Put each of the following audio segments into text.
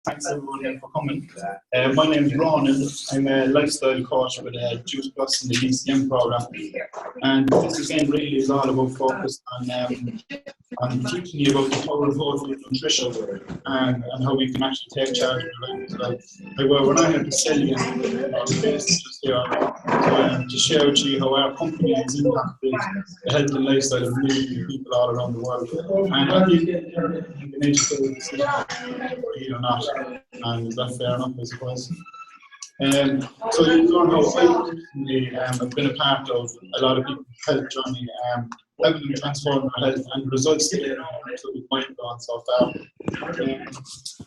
Thanks everyone here for coming. My name is Ronan. I'm a lifestyle coach with Juice Plus in the DCM program. And this again really is all about focus on teaching you about the power of whole food nutrition and how we can actually take charge of your life as well. We're not here to sell you anything, we're just here to share with you how our company has impacted the health and lifestyle of millions of people all around the world. And I think you can educate decision or not. And is that fair enough, I suppose? So you learn how I personally have been a part of a lot of people's health journey, helping them transform their health and the results that we've gone so far.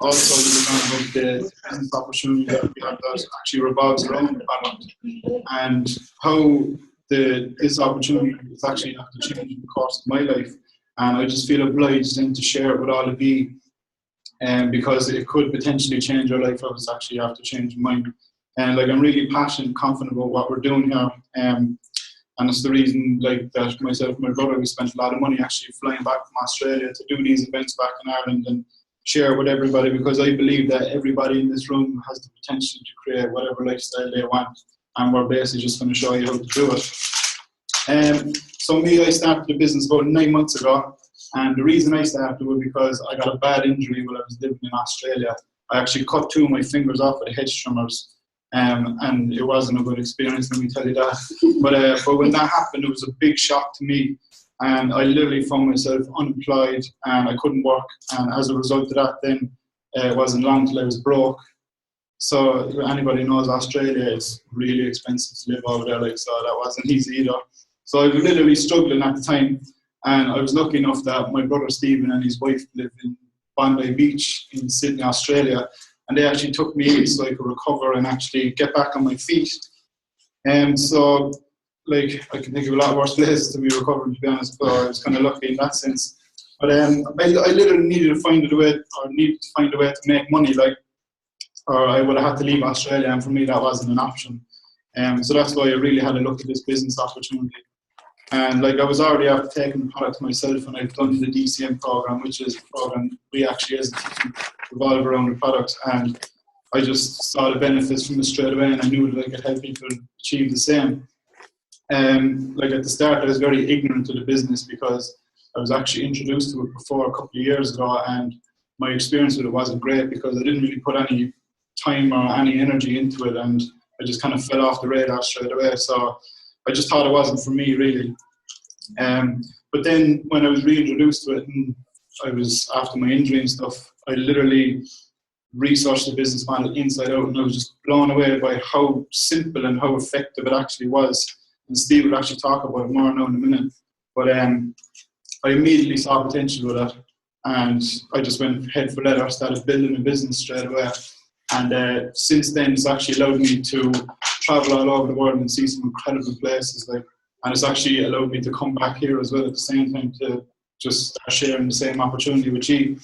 Also, you learn about the business opportunity that we have that actually revolves around the product and how this opportunity is actually have to change the course of my life. And I just feel obliged then to share it with all of you. Because it could potentially change your life if it's actually have to change mine. And I'm really passionate and confident about what we're doing here. And it's the reason that myself and my brother, we spent a lot of money actually flying back from Australia to do these events back in Ireland and share with everybody, because I believe that everybody in this room has the potential to create whatever lifestyle they want. And we're basically just going to show you how to do it. So I started the business about 9 months ago. And the reason I started was because I got a bad injury while I was living in Australia. I actually cut 2 of my fingers off with the hedge trimmers, and it wasn't a good experience, let me tell you that. But when that happened, it was a big shock to me, and I literally found myself unemployed, and I couldn't work. And as a result of that, then it wasn't long till I was broke. So anybody knows Australia is really expensive to live over there, so that wasn't easy either. So I was literally struggling at the time. And I was lucky enough that my brother Stephen and his wife live in Bondi Beach in Sydney, Australia. And they actually took me in so I could recover and actually get back on my feet. And so, I can think of a lot worse places to be recovering, to be honest, but I was kind of lucky in that sense. But I literally needed to find a way to make money, or I would have had to leave Australia, and for me that wasn't an option. So that's why I really had to look at this business opportunity. And I was already after taking the product myself, and I've done the DCM program, which is a program we actually as a team revolve around the product. And I just saw the benefits from it straight away, and I knew that I could help people achieve the same. At the start, I was very ignorant to the business because I was actually introduced to it before a couple of years ago, and my experience with it wasn't great because I didn't really put any time or any energy into it, and I just kind of fell off the radar straight away. So I just thought it wasn't for me, really. But then when I was reintroduced to it, and I was after my injury and stuff, I literally researched the business model inside out, and I was just blown away by how simple and how effective it actually was. And Steve will actually talk about it more now in a minute. But I immediately saw potential with it, and I just went head for leather, started building a business straight away. And since then, it's actually allowed me to travel all over the world and see some incredible places. And it's actually allowed me to come back here as well at the same time to just start sharing the same opportunity with you.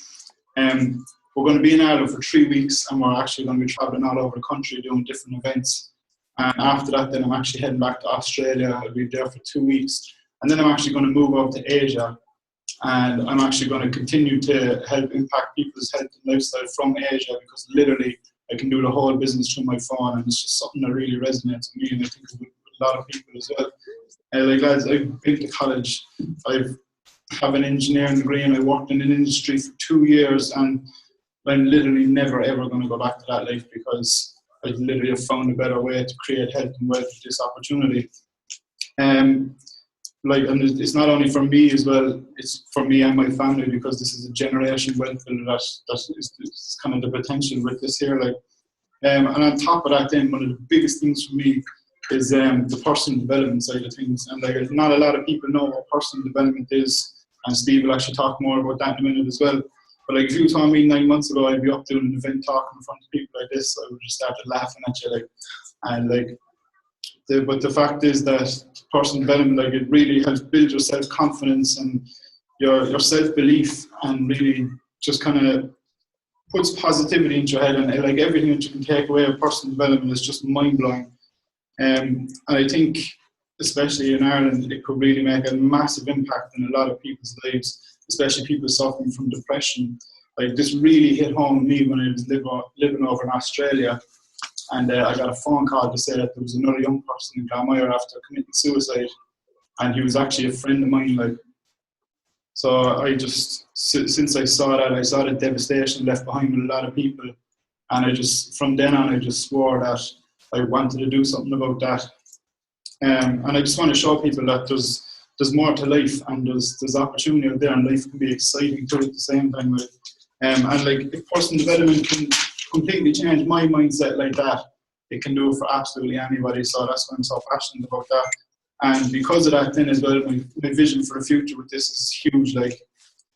We're going to be in Ireland for 3 weeks, and we're actually going to be traveling all over the country doing different events. And after that, then I'm actually heading back to Australia. I'll be there for 2 weeks. And then I'm actually going to move over to Asia. And I'm actually going to continue to help impact people's health and lifestyle from Asia, because literally I can do the whole business through my phone, and it's just something that really resonates with me, and I think with a lot of people as well. Lads, I've been to college, I have an engineering degree, and I worked in an industry for 2 years, and I'm literally never ever going to go back to that life, because I literally have found a better way to create health and wealth with this opportunity. And it's not only for me as well, it's for me and my family, because this is a generation wealth builder that is kind of the potential with this here. And on top of that, then one of the biggest things for me is the personal development side of things. And not a lot of people know what personal development is, and Steve will actually talk more about that in a minute as well. But if you told me 9 months ago I'd be up doing an event talking in front of people like this, I would just start laughing at you. But the fact is that personal development, it really helps build your self-confidence and your self-belief, and really just kind of puts positivity into your head, and everything that you can take away of personal development is just mind-blowing. And I think, especially in Ireland, it could really make a massive impact in a lot of people's lives, especially people suffering from depression. like this really hit home with me when I was living over in Australia. And I got a phone call to say that there was another young person in Glanmire after committing suicide. And he was actually a friend of mine. Like, so I just, since I saw that, I saw the devastation left behind with a lot of people. And I just, from then on, I just swore that I wanted to do something about that. And I just want to show people that there's more to life, and there's opportunity out there, and life can be exciting too at the same time. Like, and like, if personal development can completely change my mindset like that, it can do it for absolutely anybody. So that's why I'm so passionate about that. And because of that, then as well, my vision for the future with this is huge. And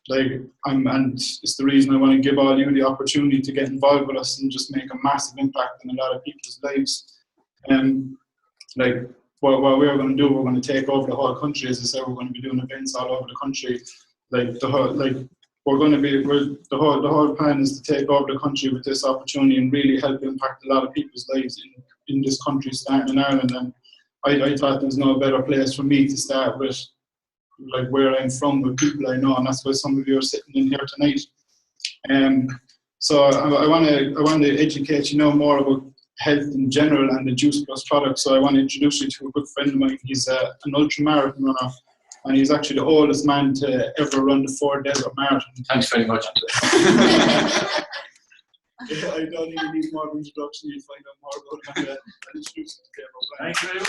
it's the reason I want to give all you the opportunity to get involved with us and just make a massive impact in a lot of people's lives. Like, what we're going to do, we're going to take over the whole country. As I said, we're going to be doing events all over the country. Like, the whole plan is to take over the country with this opportunity and really help impact a lot of people's lives in this country, starting in Ireland. And I thought there was no better place for me to start with, like, where I'm from, with people I know, and that's why some of you are sitting in here tonight. So I want to educate you more about health in general and the Juice Plus product. So I want to introduce you to a good friend of mine. He's an ultramarathon runner, and he's actually the oldest man to ever run the 4 Desert Marathon. Thanks very much. I don't even need more of an introduction. You'll find out more about him. I'll introduce you to him. Thank you very much.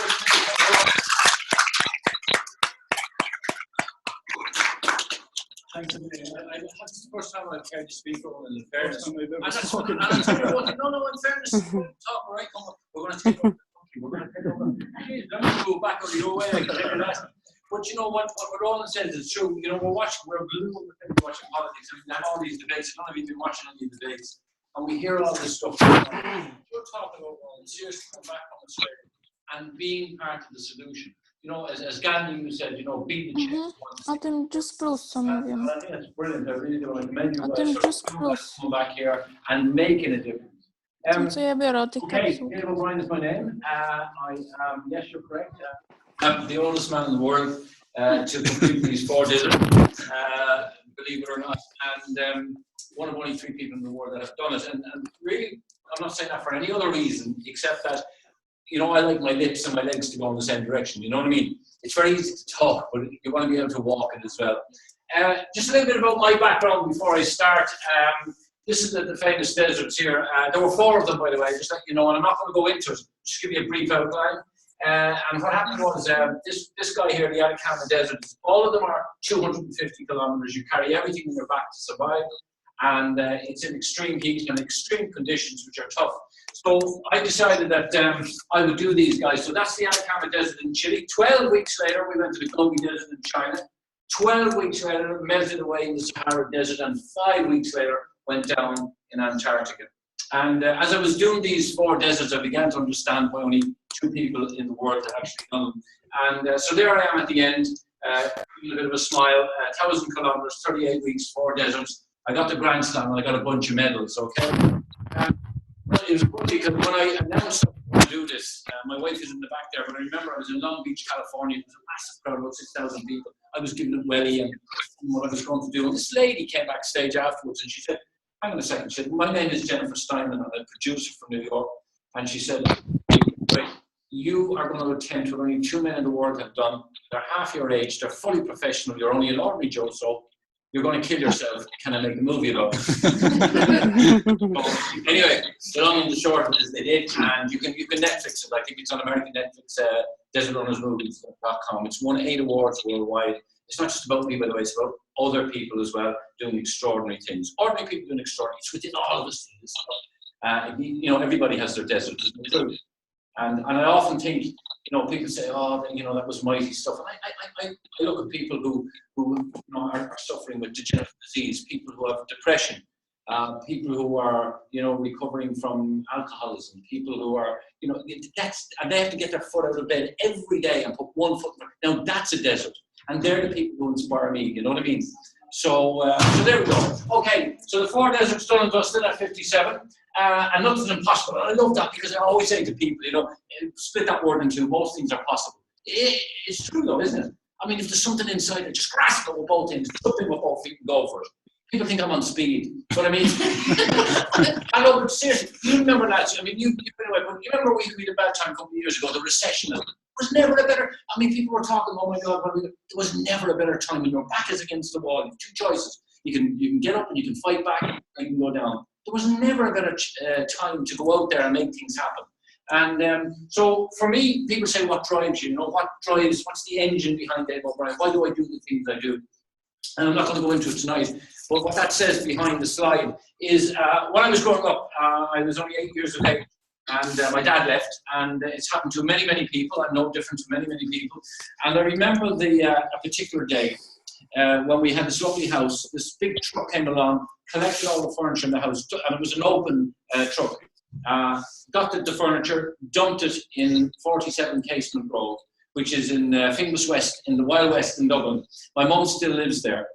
Thanks a million. This is the first time I've heard you speak on in fairness. No, in fairness, talk right, come on. We're going to take over the country. We're going to take over. Don't go back over your way. But you know what Ronan says is true. You know, we're glued watching politics. I mean, all these debates. None of you have been watching any debates. And we hear all this stuff. You're talking about seriously coming back from Australia and being part of the solution. You know, as Gandhi said, you know, be the change. I think just plus some of them. I think that's brilliant. I really do. I commend you I think just plus. come back here and making a difference. Okay, David O'Brien is my name. I am, yes, you're correct. I'm the oldest man in the world to complete these 4 deserts, believe it or not. And one of only 3 people in the world that have done it. And really, I'm not saying that for any other reason except that, you know, I like my lips and my legs to go in the same direction. You know what I mean? It's very easy to talk, but you want to be able to walk it as well. Just a little bit about my background before I start. This is the famous deserts here. There were 4 of them, by the way, just let you know, and I'm not going to go into it. Just give you a brief outline. And what happened was this guy here, the Atacama Desert, all of them are 250 kilometers. You carry everything in your back to survive. And it's in extreme heat and extreme conditions, which are tough. So I decided that I would do these guys. So that's the Atacama Desert in Chile. 12 weeks later, we went to the Gobi Desert in China. 12 weeks later, melted away in the Sahara Desert. And 5 weeks later, went down in Antarctica. And as I was doing these 4 deserts, I began to understand why only 2 people in the world had actually done them. And so there I am at the end, with a bit of a smile, 1,000 kilometers, 38 weeks, 4 deserts. I got the Grand Slam and I got a bunch of medals, okay? It was funny because when I announced I was going to do this, my wife is in the back there, but I remember I was in Long Beach, California. It was a massive crowd, about 6,000 people. I was giving it welly and what I was going to do. And this lady came backstage afterwards and she said, hang on a second, she said, my name is Jennifer Steinman, I'm a producer from New York. And she said, you are going to attempt what only 2 men in the world have done. They're half your age, they're fully professional, you're only an ordinary Joe, so you're going to kill yourself. Can I make a movie about it? So, anyway, the long and the short of it is they did, and you can Netflix it. I think it's on American Netflix, desertrunnersmovies.com. It's won 8 awards worldwide. It's not just about me, by the way. It's about other people as well doing extraordinary things. Ordinary people doing extraordinary. It's within all of us. You know, everybody has their desert. And I often think, you know, people say, oh, you know, that was mighty stuff. And I look at people who you know, are suffering with degenerative disease, people who have depression, people who are, you know, recovering from alcoholism, people who are, you know, and they have to get their foot out of bed every day and put 1 foot in front. Now that's a desert. And they're the people who inspire me, you know what I mean? So there we go. Okay, so the 4 deserts done and dusted at 57. And nothing's impossible. And I love that because I always say to people, you know, split that word in 2. Most things are possible. It's true though, isn't it? I mean, if there's something inside it, just grasp it with both hands, something with both feet and go for it. People think I'm on speed, but I mean, I know, but seriously, you remember that? I mean, you've been away, but you remember we had a bad time a couple of years ago, the recession. There was never a better, I mean, people were talking, oh my God, there was never a better time when your back is against the wall. You have two choices. You can get up and you can fight back, or you can go down. There was never a better time to go out there and make things happen. And so for me, people say, what drives you? You know, what's the engine behind Dave O'Brien? Why do I do the things I do? And I'm not going to go into it tonight, but what that says behind the slide is when I was growing up, I was only 8 years of age, and my dad left, and it's happened to many, many people. I'm no different to many, many people. And I remember a particular day when we had this lovely house. This big truck came along, collected all the furniture in the house, and it was an open truck. Got the furniture, dumped it in 47 Casement Road, which is in Finglas West, in the Wild West in Dublin. My mum still lives there.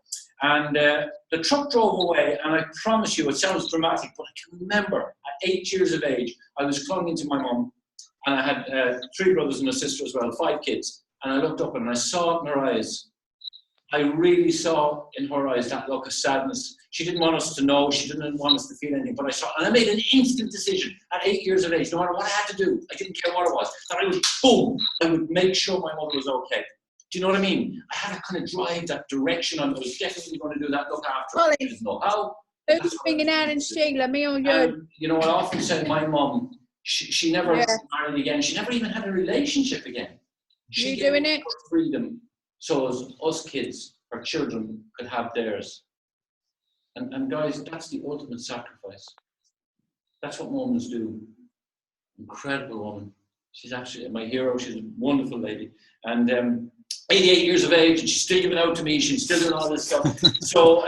And the truck drove away, and I promise you, it sounds dramatic, but I can remember at 8 years of age, I was clinging to my mum, and I had 3 brothers and a sister as well, 5 kids. And I looked up and I saw it in her eyes. I really saw in her eyes that look of sadness. She didn't want us to know, she didn't want us to feel anything, but I saw, and I made an instant decision at 8 years of age, no matter what I had to do, I didn't care what it was, that I would, boom, I would make sure my mother was okay. Do you know what I mean? I had to kind of drive that direction. I was definitely going to do that, look after her. I didn't know how. Who's bringing out and Sheila, me or you? You know, I often said my mum, she never married again. She never even had a relationship again. She You doing it? Freedom, so as us kids, our children, could have theirs. And guys, that's the ultimate sacrifice. That's what mums do. Incredible woman. She's absolutely my hero. She's a wonderful lady. And 88 years of age, and she's still giving out to me. She's still doing all this stuff. So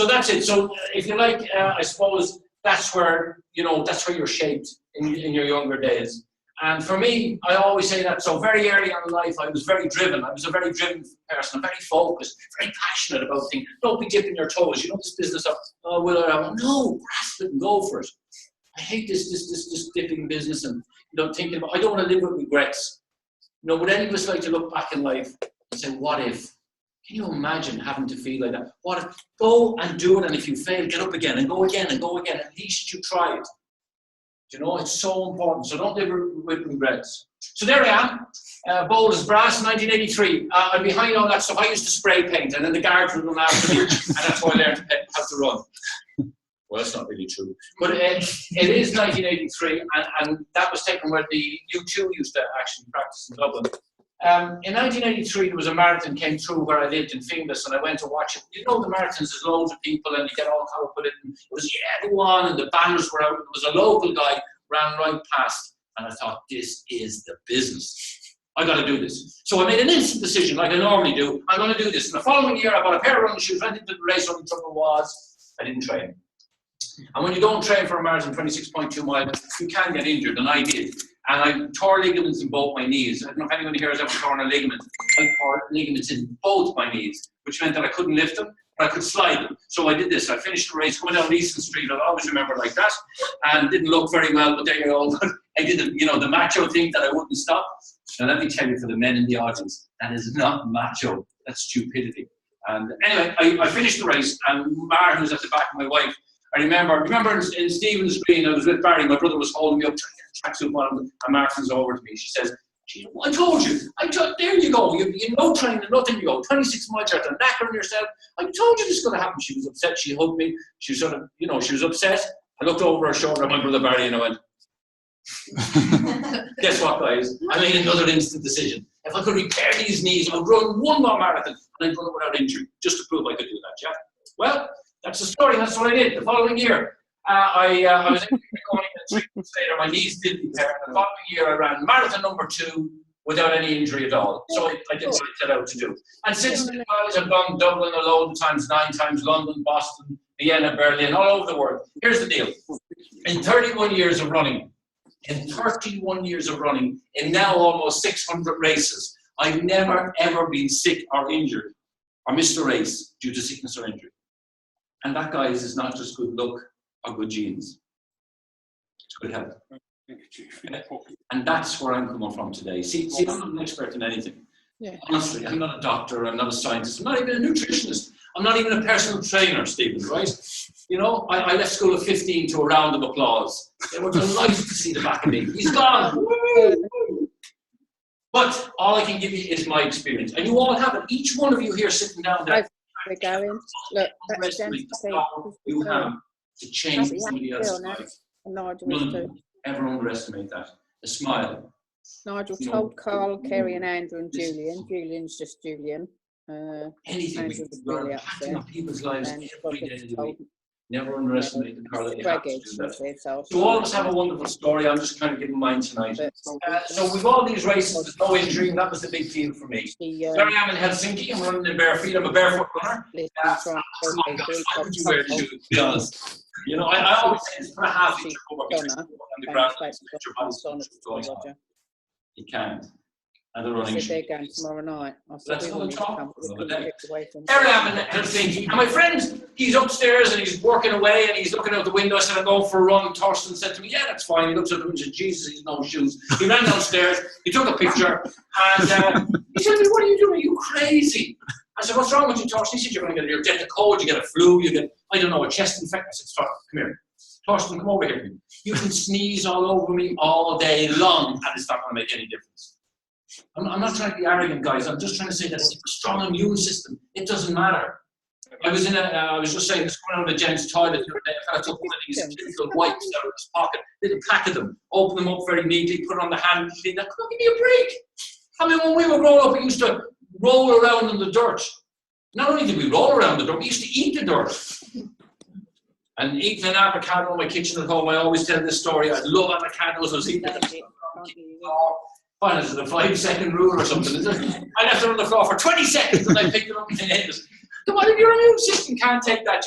that's it. So if you like, I suppose that's where you're shaped in your younger days. And for me, I always say that. So very early on in life, I was very driven. I was a very driven person. I'm very focused, very passionate about things. Don't be dipping your toes. You know this business of, oh, will I have? No, grasp it and go for it. I hate this dipping business and thinking about. I don't want to live with regrets. Would any of us like to look back in life and say, what if? Can you imagine having to feel like that? What if? Go and do it, and if you fail, get up again and go again and go again. At least you tried. It's so important. So don't live with regrets. So there I am, bold as brass, 1983. And behind all that stuff, I used to spray paint, and then the guards would run after me, and that's how I learned how to run. Well, that's not really true. But it is 1983, and that was taken where the U2 used to actually practice in Dublin. In 1983, there was a marathon came through where I lived in Finglas, and I went to watch it. You know the marathons, there's loads of people, and you get all caught up with it. And it was everyone, and the banners were out. There was a local guy ran right past, and I thought, this is the business. I got to do this. So I made an instant decision, like I normally do. I'm going to do this. And the following year, I bought a pair of running shoes, went into the race. Only trouble was I didn't train. And when you don't train for a marathon, 26.2 miles, you can get injured, and I did. And I tore ligaments in both my knees. I don't know if anyone here has ever torn a ligament. I tore ligaments in both my knees, which meant that I couldn't lift them, but I could slide them. So I did this. I finished the race going down Easton Street. I'll always remember like that. And didn't look very well, but there you go. I did the macho thing that I wouldn't stop. Now let me tell you, for the men in the audience, that is not macho. That's stupidity. And anyway, I finished the race, and Mar, who's at the back of my wife, I remember in Stephen's Green, I was with Barry, my brother was holding me up, trying to get a tracksuit on, and Martin's over to me. She says, I told you, there you go, you no training, nothing, you go, 26 miles, you're knackering yourself. I told you this is going to happen. She was upset, she hugged me, she was sort of, she was upset. I looked over her shoulder at my brother Barry and I went, guess what, guys? I made another instant decision. If I could repair these knees, I would run one more marathon, and I'd run it without injury, just to prove I could do that, yeah? Well, that's the story. That's what I did. The following year, I was going in 3 months later. My knees did repair. The following year, I ran marathon number 2 without any injury at all. So I did what I set out to do. And since then, I've gone Dublin a load of times, 9 times, London, Boston, Vienna, Berlin, all over the world. Here's the deal. In 31 years of running, in now almost 600 races, I've never, ever been sick or injured or missed a race due to sickness or injury. And that, guys, is not just good luck or good genes. It's good health. And that's where I'm coming from today. See, I'm not an expert in anything. Yeah. Honestly, I'm not a doctor, I'm not a scientist, I'm not even a nutritionist. I'm not even a personal trainer, Stephen, right? You know, I left school at 15 to a round of applause. They were delighted to see the back of me. He's gone. Woo! But all I can give you is my experience. And you all have it. Each one of you here sitting down there. We're going. Look, that's Underestimate the power you have to change somebody else's life. None ever underestimate that. A smile. Nigel told Carl, Kerry and Andrew and Julian. Julian's just Julian. Anything we Andrew was learn really impacting on upset. people's lives And every day of the told week. Never underestimate the power that you have to do that. So So all of us have a wonderful story. I'm just kind of giving mine tonight. So we've all these races. There's no injury, and that was the big deal for me. There I am in Helsinki. I'm running in bare feet. I'm a barefoot runner. Oh my God, why would you wear shoes? To be honest. You know, I always say it's for a half inch over on the ground. You can't. And the running they're going tomorrow night. Let's go and talk. There I am in Helsinki. And my friend, he's upstairs and he's working away and he's looking out the window. I said, I'm going for a run. Torsten said to me, yeah, that's fine. He looks at the window and said, Jesus, he's no shoes. He ran downstairs. He took a picture. And he said to me, what are you doing? Are you crazy? I said, what's wrong with you, Torsten? He said, you're going to get a cold, you get a flu, you get, I don't know, a chest infection. I said, come here. Torsten, come over here. You can sneeze all over me all day long and it's not going to make any difference. I'm not trying to be arrogant, guys. I'm just trying to say that it's a strong immune system. It doesn't matter. I was just saying, this going out of the gents' toilet the other day. I took one of these little wipes out of his pocket, little pack of them, open them up very neatly, put it on the hand, clean that. Come on, give me a break. I mean, when we were growing up, we used to roll around in the dirt. Not only did we roll around the dirt, we used to eat the dirt. And eating an avocado in my kitchen at home, I always tell this story. I love avocados. I was eating them. What is it, a 5-second rule or something, is it? I left it on the floor for 20 seconds and I picked it up in the head. Come on, if your immune system can't take that,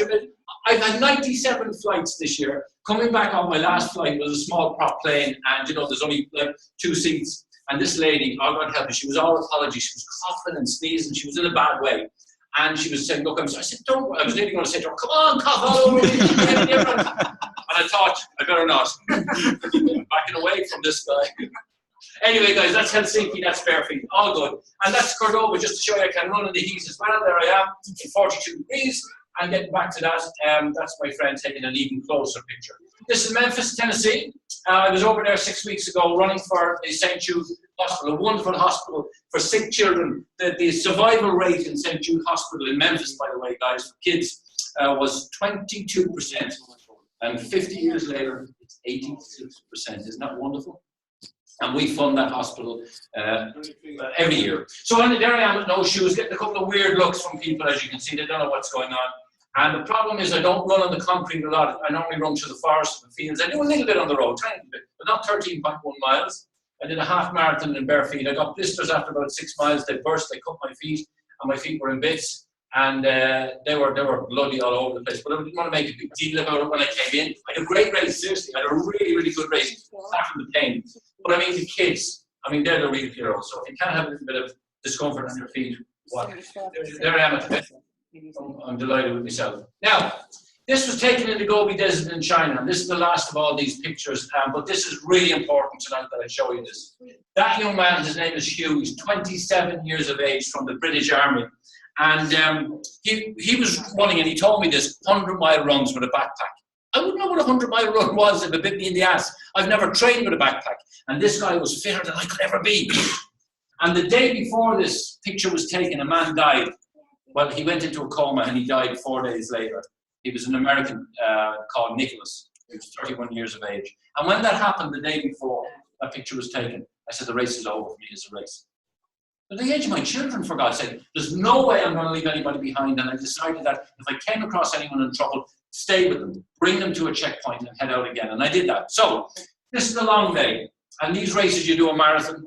I've had 97 flights this year. Coming back on my last flight was a small prop plane and, you know, there's only like 2 seats. And this lady, oh God help me, she was all apology. She was coughing and sneezing. She was in a bad way. And she was saying, look, I said, don't worry. I was nearly going to say to her, come on, cough all over me. And I thought, I better not. Backing away from this guy. Anyway, guys, that's Helsinki, that's Fairfield, all good. And that's Cordova, just to show you I can run in the heat as well. There I am, in 42 degrees. And getting back to that, that's my friend taking an even closer picture. This is Memphis, Tennessee. I was over there 6 weeks ago running for the St. Jude Hospital, a wonderful hospital for sick children. The survival rate in St. Jude Hospital in Memphis, by the way, guys, for kids, was 22%. And 50 years later, it's 86%. Isn't that wonderful? And we fund that hospital every year. So there I am with no shoes, getting a couple of weird looks from people, as you can see. They don't know what's going on. And the problem is I don't run on the concrete a lot. I normally run through the forest and the fields. I do a little bit on the road, tiny bit, but not 13.1 miles. I did a half marathon in bare feet. I got blisters after about 6 miles. They burst, they cut my feet, and my feet were in bits. And they were bloody all over the place. But I didn't want to make a big deal about it when I came in. I had a great race, seriously. I had a really, really good race, apart from the pain. But I mean, the kids, they're the real heroes. So if you can't have a little bit of discomfort on your feet, what? There I am at the best. I'm delighted with myself. Now, this was taken in the Gobi Desert in China, and this is the last of all these pictures, but this is really important tonight that I show you this. That young man, his name is Hugh, he's 27 years of age, from the British Army, and he was running, and he told me this, 100-mile runs with a backpack. I wouldn't know what a 100-mile run was if it bit me in the ass. I've never trained with a backpack, and this guy was fitter than I could ever be. And the day before this picture was taken, a man died. Well, he went into a coma and he died 4 days later. He was an American called Nicholas. He was 31 years of age. And when that happened, the day before that picture was taken, I said, the race is over for me, it's a race. At the age of my children, for God's sake, there's no way I'm going to leave anybody behind. And I decided that if I came across anyone in trouble, stay with them, bring them to a checkpoint and head out again. And I did that. So this is a long day. And these races, you do a marathon.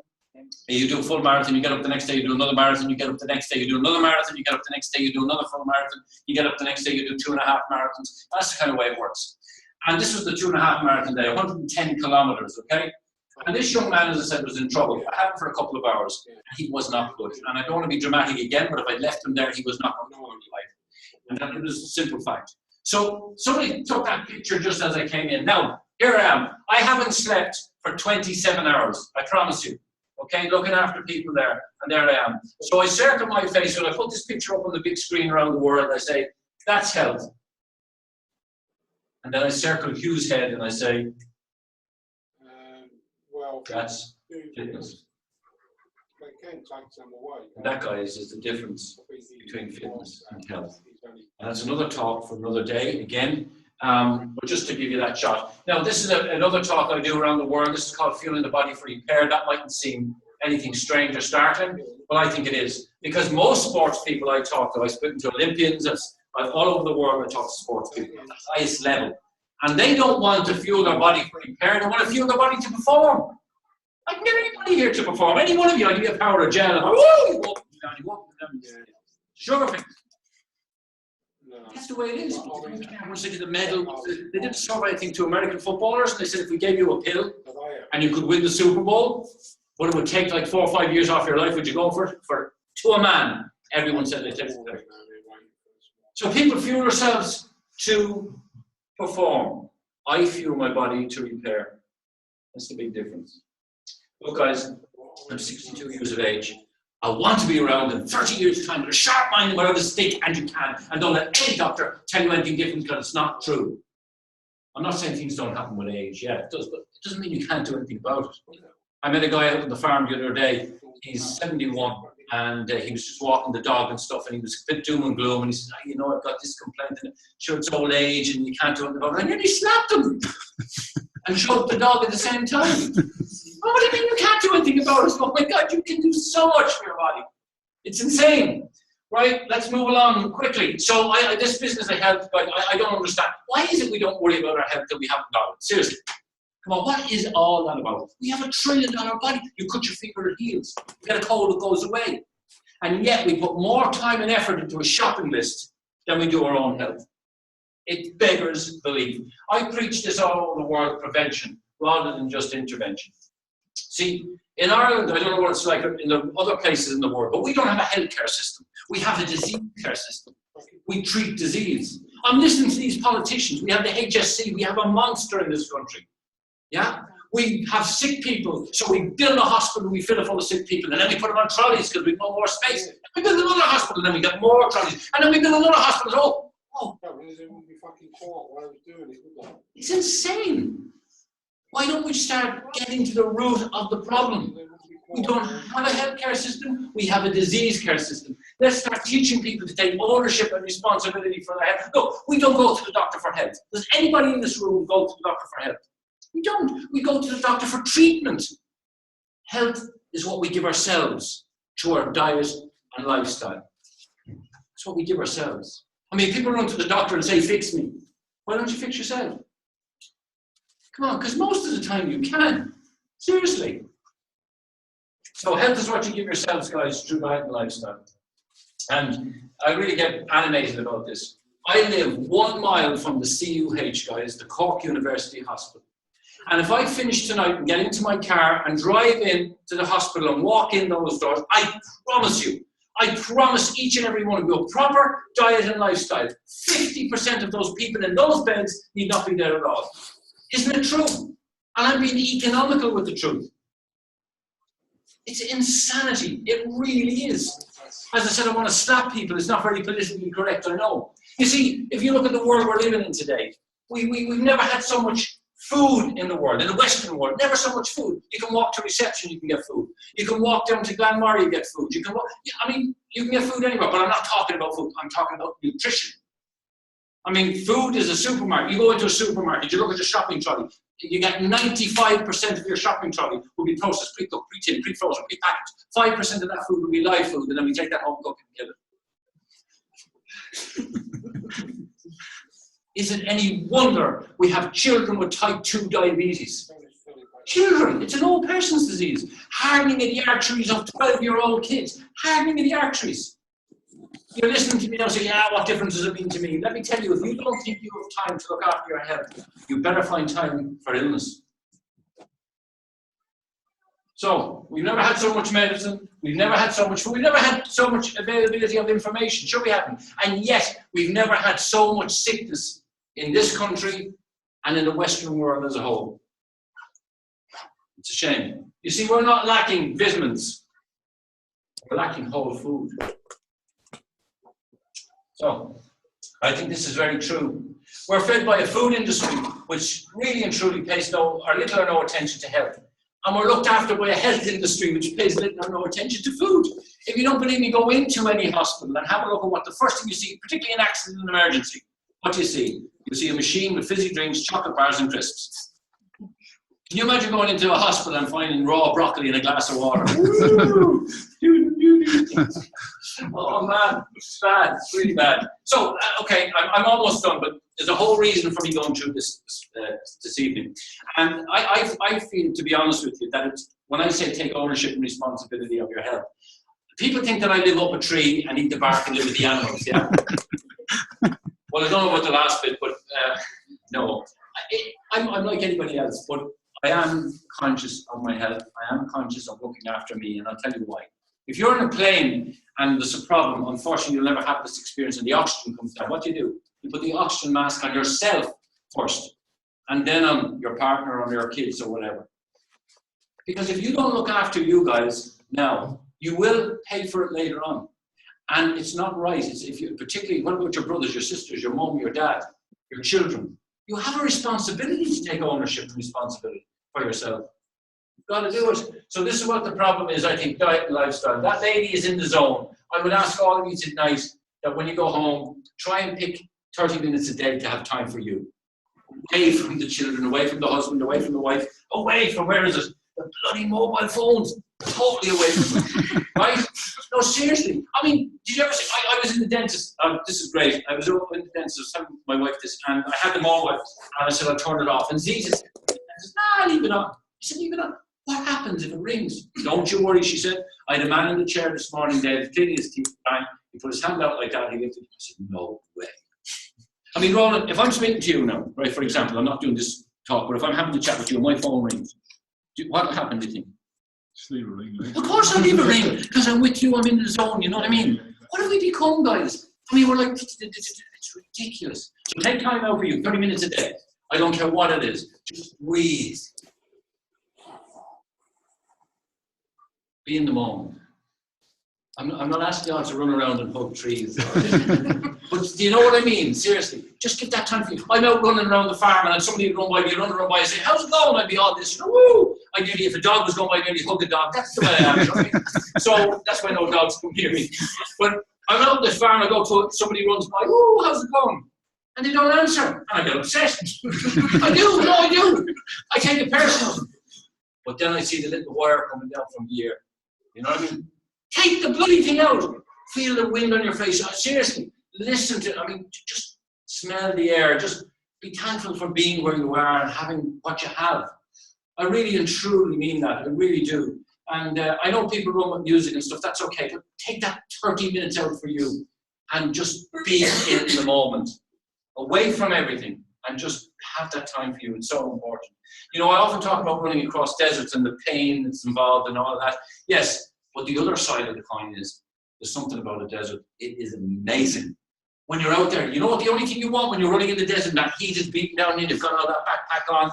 You do a full marathon, you get up the next day, you do another marathon, you get up the next day, you do another marathon, you get up the next day, you do another full marathon, you get up the next day, you do 2.5 marathons. That's the kind of way it works. And this was the 2.5 marathon day, 110 kilometers, okay? And this young man, as I said, was in trouble. I had him for a couple of hours. He was not good. And I don't want to be dramatic again, but if I left him there, he was not going to life. And that was a simple fact. So somebody took that picture just as I came in. Now, here I am. I haven't slept for 27 hours, I promise you. okay, looking after people there, and there I am. So I circle my face, when I put this picture up on the big screen around the world, I say, that's health. And then I circle Hugh's head and I say, that's fitness. That, guys, is the difference between fitness and health. And that's another talk for another day, again. But just to give you that shot. Now, this is another talk I do around the world. This is called Fueling the Body for Repair. That mightn't seem anything strange or startling, but I think it is. Because most sports people I talk to, I speak to Olympians, all over the world I talk to sports people at the highest level. And they don't want to fuel their body for repair, they want to fuel their body to perform. I can get anybody here to perform. Any one of you, I give you a power of gel. You walk down, you walk down. Sugar fix. That's the way it is. Once they did the medal, they did a survey, I think, to American footballers, and they said if we gave you a pill and you could win the Super Bowl, but it would take like 4 or 5 years off your life, would you go for it? To a man, everyone said they tested it. So people fuel themselves to perform. I fuel my body to repair. That's the big difference. Look, guys, I'm 62 years of age. I want to be around in 30 years' time with a sharp mind and without a stick, and you can. And don't let any doctor tell you anything different, because it's not true. I'm not saying things don't happen with age. Yeah, it does, but it doesn't mean you can't do anything about it. I met a guy out on the farm the other day. He's 71, and he was just walking the dog and stuff, and he was a bit doom and gloom, and he said, you know, I've got this complaint, and sure, it's old age, and you can't do anything about it. And then he slapped him and choked the dog at the same time. Oh, what do you mean you can't do anything about it? Oh my God, you can do so much for your body. It's insane. Right, let's move along quickly. So this business of health, I don't understand. Why is it we don't worry about our health till we haven't got it? Seriously. Come on, what is all that about? We have $1 trillion body. You cut your finger, it heals. You get a cold, it goes away. And yet we put more time and effort into a shopping list than we do our own health. It beggars belief. I preach this all over the world, prevention, rather than just intervention. See, in Ireland, I don't know what it's like in the other places in the world, but we don't have a healthcare system. We have a disease care system. We treat disease. I'm listening to these politicians. We have the HSC. We have a monster in this country. Yeah? We have sick people, so we build a hospital, we fill it full of sick people, and then we put them on trolleys because we've no more space. We build another hospital, and then we get more trolleys, and then we build another hospital. Oh. It's insane. Why don't we start getting to the root of the problem? We don't have a healthcare system, we have a disease care system. Let's start teaching people to take ownership and responsibility for their health. No, we don't go to the doctor for health. Does anybody in this room go to the doctor for health? We don't. We go to the doctor for treatment. Health is what we give ourselves to our diet and lifestyle. It's what we give ourselves. I mean, people run to the doctor and say, fix me. Why don't you fix yourself? Come on, because most of the time you can. Seriously. So health is what you give yourselves, guys, through diet and lifestyle. And I really get animated about this. I live 1 mile from the CUH, guys, the Cork University Hospital. And if I finish tonight and get into my car and drive in to the hospital and walk in those doors, I promise you, I promise each and every one of you a proper diet and lifestyle. 50% of those people in those beds need not be there at all. Isn't it true? And I'm being economical with the truth. It's insanity. It really is. As I said, I want to slap people. It's not very politically correct, I know. You see, if you look at the world we're living in today, we've never had so much food in the world, in the Western world, never so much food. You can walk to reception, you can get food. You can walk down to Glenmore, you get food. You can walk, I mean, you can get food anywhere, but I'm not talking about food, I'm talking about nutrition. I mean, food is a supermarket. You go into a supermarket, you look at your shopping trolley, you get 95% of your shopping trolley will be processed, pre-cooked, pre-tinned, pre-frozen, pre-packaged. 5% of that food will be live food, and then we take that home, cook it, and give it. Is it any wonder we have children with type 2 diabetes? Children, it's an old person's disease. Hardening of the arteries of 12-year-old kids. Hardening of the arteries. You're listening to me now saying, yeah, what difference does it mean to me? Let me tell you, if you don't think you have time to look after your health, you better find time for illness. So, we've never had so much medicine, we've never had so much food, we've never had so much availability of information. Sure we haven't. And yet, we've never had so much sickness in this country and in the Western world as a whole. It's a shame. You see, we're not lacking vitamins. We're lacking whole food. So, I think this is very true. We're fed by a food industry which really and truly pays little or no attention to health. And we're looked after by a health industry which pays little or no attention to food. If you don't believe me, go into any hospital and have a look at what the first thing you see, particularly in accident and emergency. What do you see? You see a machine with fizzy drinks, chocolate bars and crisps. Can you imagine going into a hospital and finding raw broccoli in a glass of water? Oh man, it's bad, it's really bad. So, okay, I'm almost done, but there's a whole reason for me going through this evening. And I feel, to be honest with you, that it's, when I say take ownership and responsibility of your health, people think that I live up a tree and eat the bark and live with the animals, yeah? Well, I don't know about the last bit, but no. I'm like anybody else, but I am conscious of my health. I am conscious of looking after me, and I'll tell you why. If you're in a plane and there's a problem, unfortunately, you'll never have this experience and the oxygen comes down. What do? You put the oxygen mask on yourself first, and then on your partner or your kids or whatever. Because if you don't look after you guys now, you will pay for it later on. And it's not right. It's if you, particularly, what about your brothers, your sisters, your mom, your dad, your children? You have a responsibility to take ownership and responsibility for yourself. You've got to do it. So this is what the problem is, I think, diet and lifestyle. That lady is in the zone. I would ask all of you tonight that when you go home, try and pick 30 minutes a day to have time for you. Away from the children, away from the husband, away from the wife, away from, where is it? The bloody mobile phones. Totally away from them. Right? No, seriously. I mean, did you ever see, I was in the dentist. This is great. I was over in the dentist. I was telling my wife this, and I had the mobile, and I said, I'll turn it off. And Z said, leave it on. I said, leave it on. What happens if it rings? Don't you worry, she said. I had a man in the chair this morning, David, cleaning his teeth. He put his hand out like that. He lifted it. I said, no way. I mean, Ronan, if I'm speaking to you now, right, for example, I'm not doing this talk, but if I'm having a chat with you and my phone rings, what will happen, do you think? Just leave a ring. Of course I'll leave a ring, because I'm with you, I'm in the zone, you know what I mean? What have we become, guys? I mean, we're like, it's ridiculous. So take time out for you, 30 minutes a day. I don't care what it is. Just breathe. Be in the moment. I'm not asking you all to run around and hug trees. But do you know what I mean? Seriously, just give that time for you. I'm out running around the farm and somebody would run by me, and say, how's it going? I'd be all this, woo! I'd nearly, if a dog was going by me, I'd hug a dog. That's the way I am. Right? So that's why no dogs come near me. But I'm out on this farm, I go to it, somebody runs by, woo, how's it going? And they don't answer. And I get upset. I do. I take it personal. But then I see the little wire coming down from the ear. You know what I mean? Take the bloody thing out. Feel the wind on your face. Seriously, listen to it. I mean, just smell the air. Just be thankful for being where you are and having what you have. I really and truly mean that. I really do. And I know people run with music and stuff. That's okay. But take that 30 minutes out for you and just be in the moment. Away from everything. And just have that time for you. It's so important. You know, I often talk about running across deserts and the pain that's involved and all of that. Yes. But the other side of the coin is, there's something about a desert. It is amazing. When you're out there, you know what the only thing you want when you're running in the desert, that heat is beating down in, you've got all that backpack on.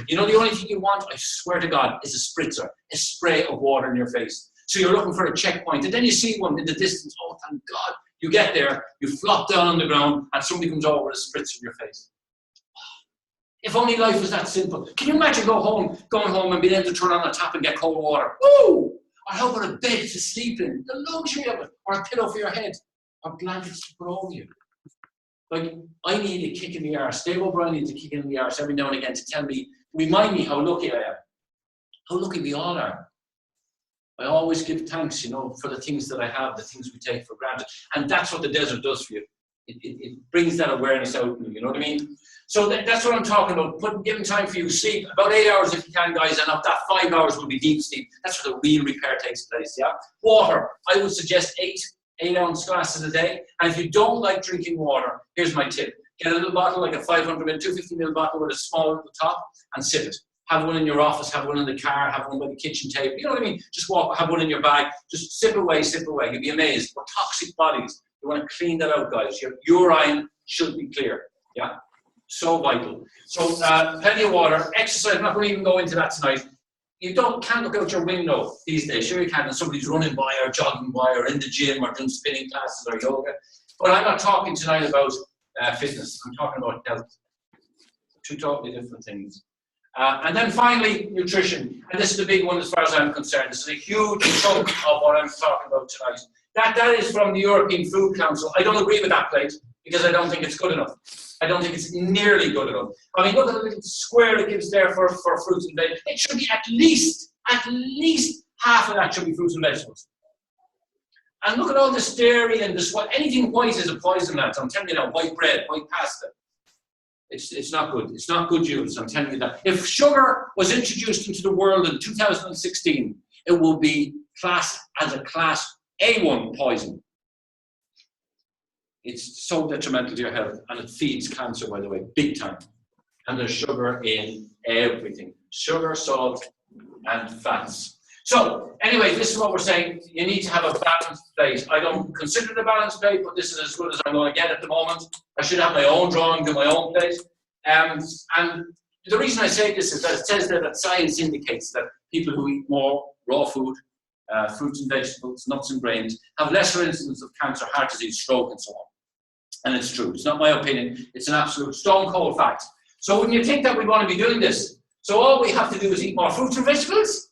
You know the only thing you want, I swear to God, is a spritzer, a spray of water in your face. So you're looking for a checkpoint, and then you see one in the distance. Oh, thank God. You get there, you flop down on the ground, and somebody comes over with a spritzer in your face. If only life was that simple. Can you imagine going home and being able to turn on a tap and get cold water? Woo! Or how about a bed to sleep in? The luxury of it. Or a pillow for your head. Or blankets to put over you. Like, I need a kick in the arse. Dave O'Brien needs a kick in the arse every now and again to tell me, remind me how lucky I am. How lucky we all are. I always give thanks, you know, for the things that I have, the things we take for granted. And that's what the desert does for you. It brings that awareness out in you, you know what I mean? So that's what I'm talking about, giving time for you to sleep. About 8 hours if you can, guys, and of that 5 hours will be deep sleep. That's where the real repair takes place, yeah? Water, I would suggest 8-ounce glasses a day. And if you don't like drinking water, here's my tip. Get a little bottle, like a 500 ml, 250 ml bottle with a small little top, and sip it. Have one in your office, have one in the car, have one by the kitchen table. You know what I mean? Just have one in your bag. Just sip away. You'll be amazed. We're toxic bodies. You want to clean that out, guys. Your urine should be clear, yeah? So vital. So plenty of water, exercise. I'm not going to even go into that tonight. you can't look out your window these days. Sure you can, and somebody's running by or jogging by or in the gym or doing spinning classes or yoga. But I'm not talking tonight about fitness. I'm talking about health. Two totally different things. And then finally, nutrition. And this is the big one as far as I'm concerned. This is a huge chunk of what I'm talking about tonight. That is from the European Food Council. I don't agree with that plate because I don't think it's good enough. I don't think it's nearly good enough. I mean, look at the little square it gives there for fruits and vegetables. It should be at least half of that should be fruits and vegetables. And look at all this dairy and this, anything white is a poison, lads. I'm telling you now, white bread, white pasta. It's not good. It's not good use, I'm telling you that. If sugar was introduced into the world in 2016, it will be classed as a class A1 poison. It's so detrimental to your health, and it feeds cancer, by the way, big time. And there's sugar in everything. Sugar, salt, and fats. So, anyway, this is what we're saying. You need to have a balanced plate. I don't consider it a balanced plate, but this is as good as I'm going to get at the moment. I should have my own drawing, do my own plate. And the reason I say this is that it says there that science indicates that people who eat more raw food, fruits and vegetables, nuts and grains, have lesser incidence of cancer, heart disease, stroke, and so on. And it's true. It's not my opinion. It's an absolute stone cold fact. So wouldn't you think that we'd want to be doing this? So all we have to do is eat more fruits and vegetables?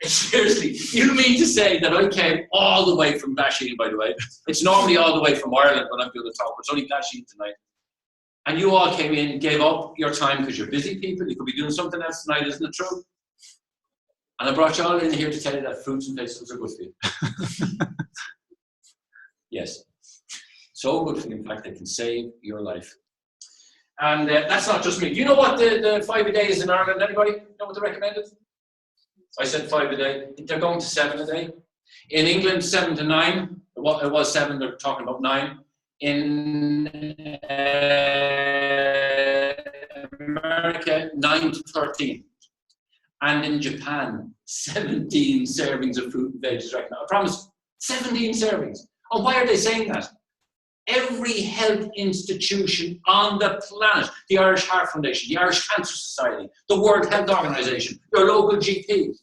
Seriously, you mean to say that I came all the way from Glasheen, by the way? It's normally all the way from Ireland when I'm doing the talk, but it's only Glasheen tonight. And you all came in, gave up your time because you're busy people. You could be doing something else tonight, isn't it true? And I brought you all in here to tell you that fruits and vegetables are good for you. Yes. So good for you, in fact, they can save your life. And that's not just me. Do you know what the 5 a day is in Ireland? Anybody know what they recommended? I said 5 a day. They're going to 7 a day. In England, 7 to 9. It was 7, they're talking about 9. In America, 9 to 13. And in Japan, 17 servings of fruit and veg. Right now. I promise, 17 servings. And why are they saying that? Every health institution on the planet, the Irish Heart Foundation, the Irish Cancer Society, the World Health Organization, your local GP,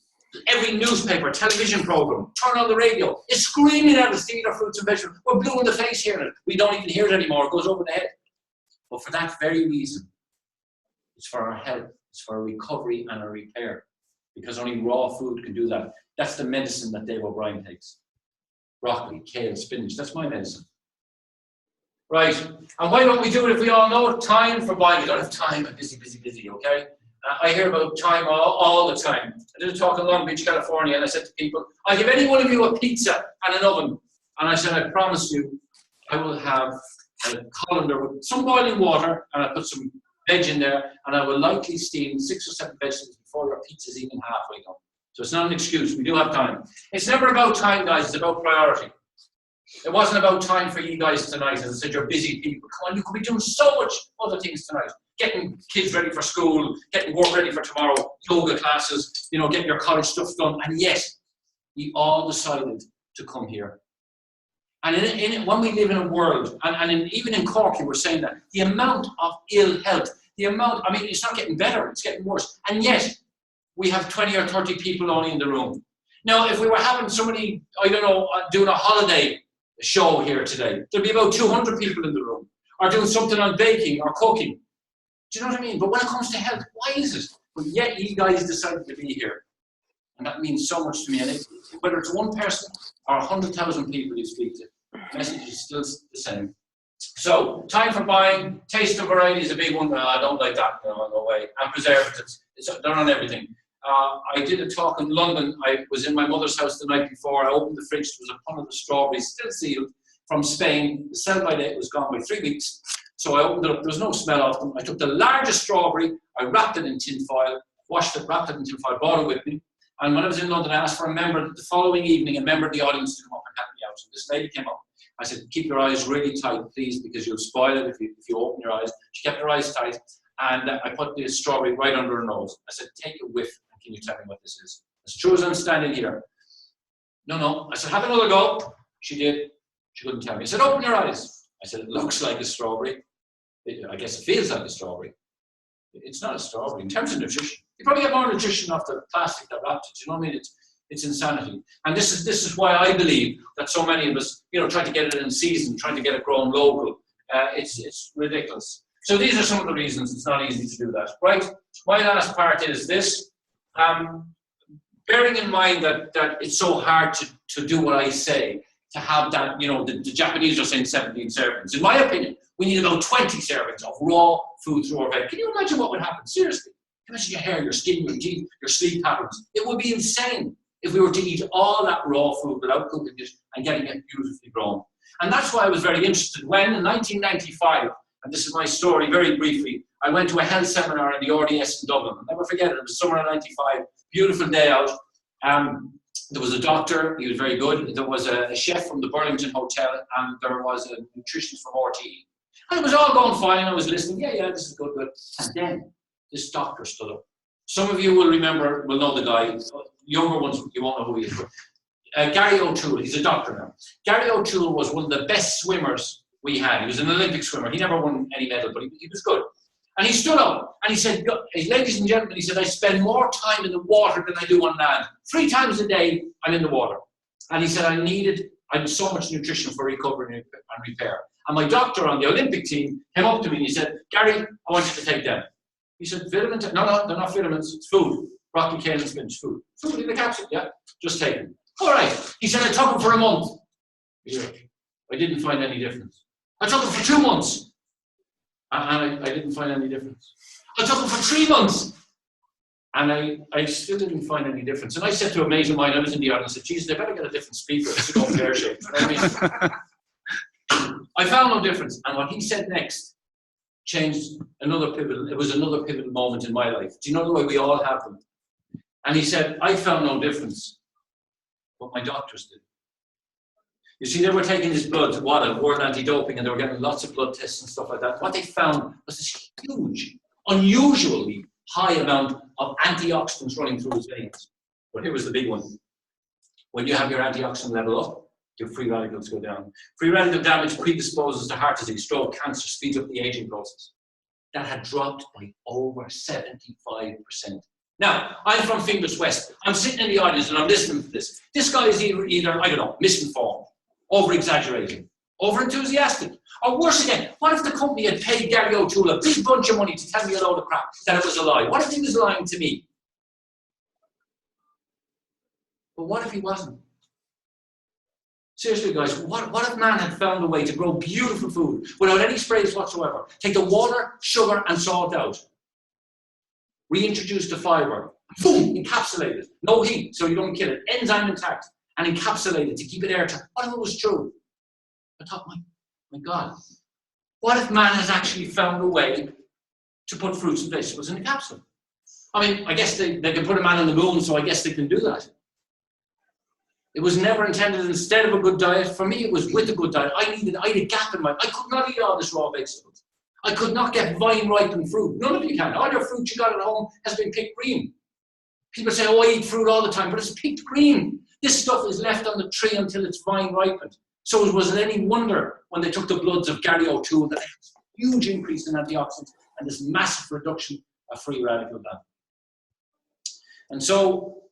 every newspaper, television program, turn on the radio, is screaming at us to eat our fruits and vegetables. We're blue in the face hearing it. We don't even hear it anymore. It goes over the head. But for that very reason, it's for our health, it's for our recovery and our repair. Because only raw food can do that. That's the medicine that Dave O'Brien takes. Broccoli, kale, spinach, that's my medicine. Right, and why don't we do it if we all know time for buying? You don't have time, I'm busy, okay? I hear about time all the time. I did a talk in Long Beach, California, and I said to people, I'll give any one of you a pizza and an oven. And I said, I promise you, I will have a colander with some boiling water, and I'll put some veg in there, and I will lightly steam 6 or 7 vegetables before your pizza's even halfway done. So it's not an excuse, we do have time. It's never about time, guys, it's about priority. It wasn't about time for you guys tonight. As I said, you're busy people. Come on, you could be doing so much other things tonight. Getting kids ready for school, getting work ready for tomorrow, yoga classes, you know, getting your college stuff done. And yet, we all decided to come here. And when we live in a world, even in Cork, you were saying that, the amount of ill health, I mean, it's not getting better, it's getting worse. And yet, we have 20 or 30 people only in the room. Now, if we were having somebody, I don't know, doing a holiday show here today, there'd be about 200 people in the room, or doing something on baking or cooking. Do you know what I mean? But when it comes to health, why is it? But yet you guys decided to be here. And that means so much to me. And whether it's one person or 100,000 people you speak to, the message is still the same. So, time for buying, taste of variety is a big one. I don't like that, no way. And preservatives, they're on everything. I did a talk in London. I was in my mother's house the night before. I opened the fridge. There was a ton of the strawberries still sealed from Spain. The sell-by date was gone by 3 weeks. So I opened it up. There was no smell of them. I took the largest strawberry. I wrapped it in tin foil, washed it, wrapped it in tin foil, brought it with me. And when I was in London, I asked for the following evening, a member of the audience to come up and help me out. So this lady came up. I said, keep your eyes really tight, please, because you'll spoil it if you open your eyes. She kept her eyes tight. And I put the strawberry right under her nose. I said, take a whiff. Can you tell me what this is? As true as I'm standing here. No. I said, have another go. She did. She couldn't tell me. I said, open your eyes. I said, it looks like a strawberry. I guess it feels like a strawberry. It's not a strawberry. In terms of nutrition, You probably get more nutrition off the plastic that wrapped it. You know what I mean? It's insanity. And this is why I believe that so many of us, try to get it in season, trying to get it grown local. It's ridiculous. So these are some of the reasons it's not easy to do that. Right? My last part is this. Bearing in mind that it's so hard to do what I say, to have that, the Japanese are saying 17 servings. In my opinion, we need about 20 servings of raw food through our bed. Can you imagine what would happen? Seriously. Imagine your hair, your skin, your teeth, your sleep patterns. It would be insane if we were to eat all that raw food without cooking it and getting it beautifully grown. And that's why I was very interested when, in 1995, and this is my story very briefly, I went to a health seminar in the RDS in Dublin. I'll never forget it. It was summer of 95, beautiful day out. There was a doctor, he was very good. There was a chef from the Burlington Hotel, and there was a nutritionist from RTE. And it was all going fine. I was listening, yeah, this is good. And then this doctor stood up. Some of you will know the guy. Younger ones, you won't know who he is. Gary O'Toole, he's a doctor now. Gary O'Toole was one of the best swimmers we had. He was an Olympic swimmer. He never won any medal, but he was good. And he stood up and he said, ladies and gentlemen, he said, I spend more time in the water than I do on land. 3 times a day, I'm in the water. And he said, I had so much nutrition for recovery and repair. And my doctor on the Olympic team came up to me and he said, Gary, I want you to take them. He said, vitamins? No, they're not vitamins, it's food. Broccoli, kale, and spinach, food. Food in the capsule, yeah, just take them. All right. He said, I took them for a month. I didn't find any difference. I took them for 2 months. And I didn't find any difference. I took them for 3 months. And I still didn't find any difference. And I said to a mate of mine, I was in the audience, I said, Jesus, they better get a different speaker. This is all pear-shaped. You know what I mean? I found no difference. And what he said next changed another pivotal. It was another pivotal moment in my life. Do you know the way we all have them? And he said, I found no difference, but my doctors did. You see, they were taking this blood, World Anti-Doping, and they were getting lots of blood tests and stuff like that. What they found was this huge, unusually high amount of antioxidants running through his veins. But here was the big one. When you have your antioxidant level up, your free radicals go down. Free radical damage predisposes to heart disease, stroke, cancer, speeds up the aging process. That had dropped by over 75%. Now, I'm from Finglas West. I'm sitting in the audience and I'm listening to this. This guy is either I don't know, misinformed, over-exaggerating, over-enthusiastic, or worse again, what if the company had paid Gary O'Toole a big bunch of money to tell me a load of crap, that it was a lie? What if he was lying to me? But what if he wasn't? Seriously, guys, what if man had found a way to grow beautiful food without any sprays whatsoever? Take the water, sugar, and salt out. Reintroduce the fiber. Boom! Encapsulate it. No heat, so you don't kill it. Enzyme intact. And encapsulate it to keep it airtight. What if it was true? I thought, my God. What if man has actually found a way to put fruits and vegetables in a capsule? I mean, I guess they can put a man on the moon, so I guess they can do that. It was never intended instead of a good diet. For me, it was with a good diet. I had a gap in I could not eat all this raw vegetables. I could not get vine-ripened fruit. None of you can. All your fruit you got at home has been picked green. People say, oh, I eat fruit all the time, but it's picked green. This stuff is left on the tree until it's vine-ripened. So it wasn't any wonder when they took the bloods of Gary O'Toole that there was a huge increase in antioxidants and this massive reduction of free radical damage. And so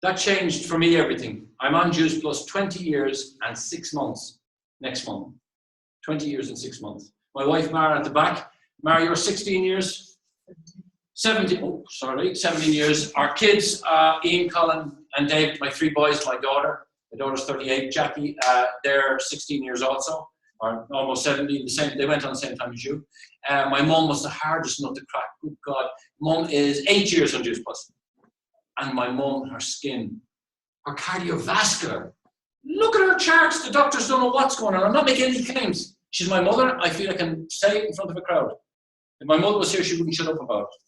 that changed for me everything. I'm on Juice Plus 20 years and 6 months next month. 20 years and 6 months. My wife, Mara, at the back. Mara, you're 16 years? 17 years. Our kids, Ian, Colin, and Dave, my 3 boys, my daughter. My daughter's 38. Jackie, they're 16 years also, or almost 17. They went on the same time as you. My mum was the hardest nut to crack. Good God. Mum is 8 years on Juice Plus. And my mum, her skin, her cardiovascular. Look at her charts. The doctors don't know what's going on. I'm not making any claims. She's my mother. I feel I can say it in front of a crowd. If my mother was here, she wouldn't shut up about it.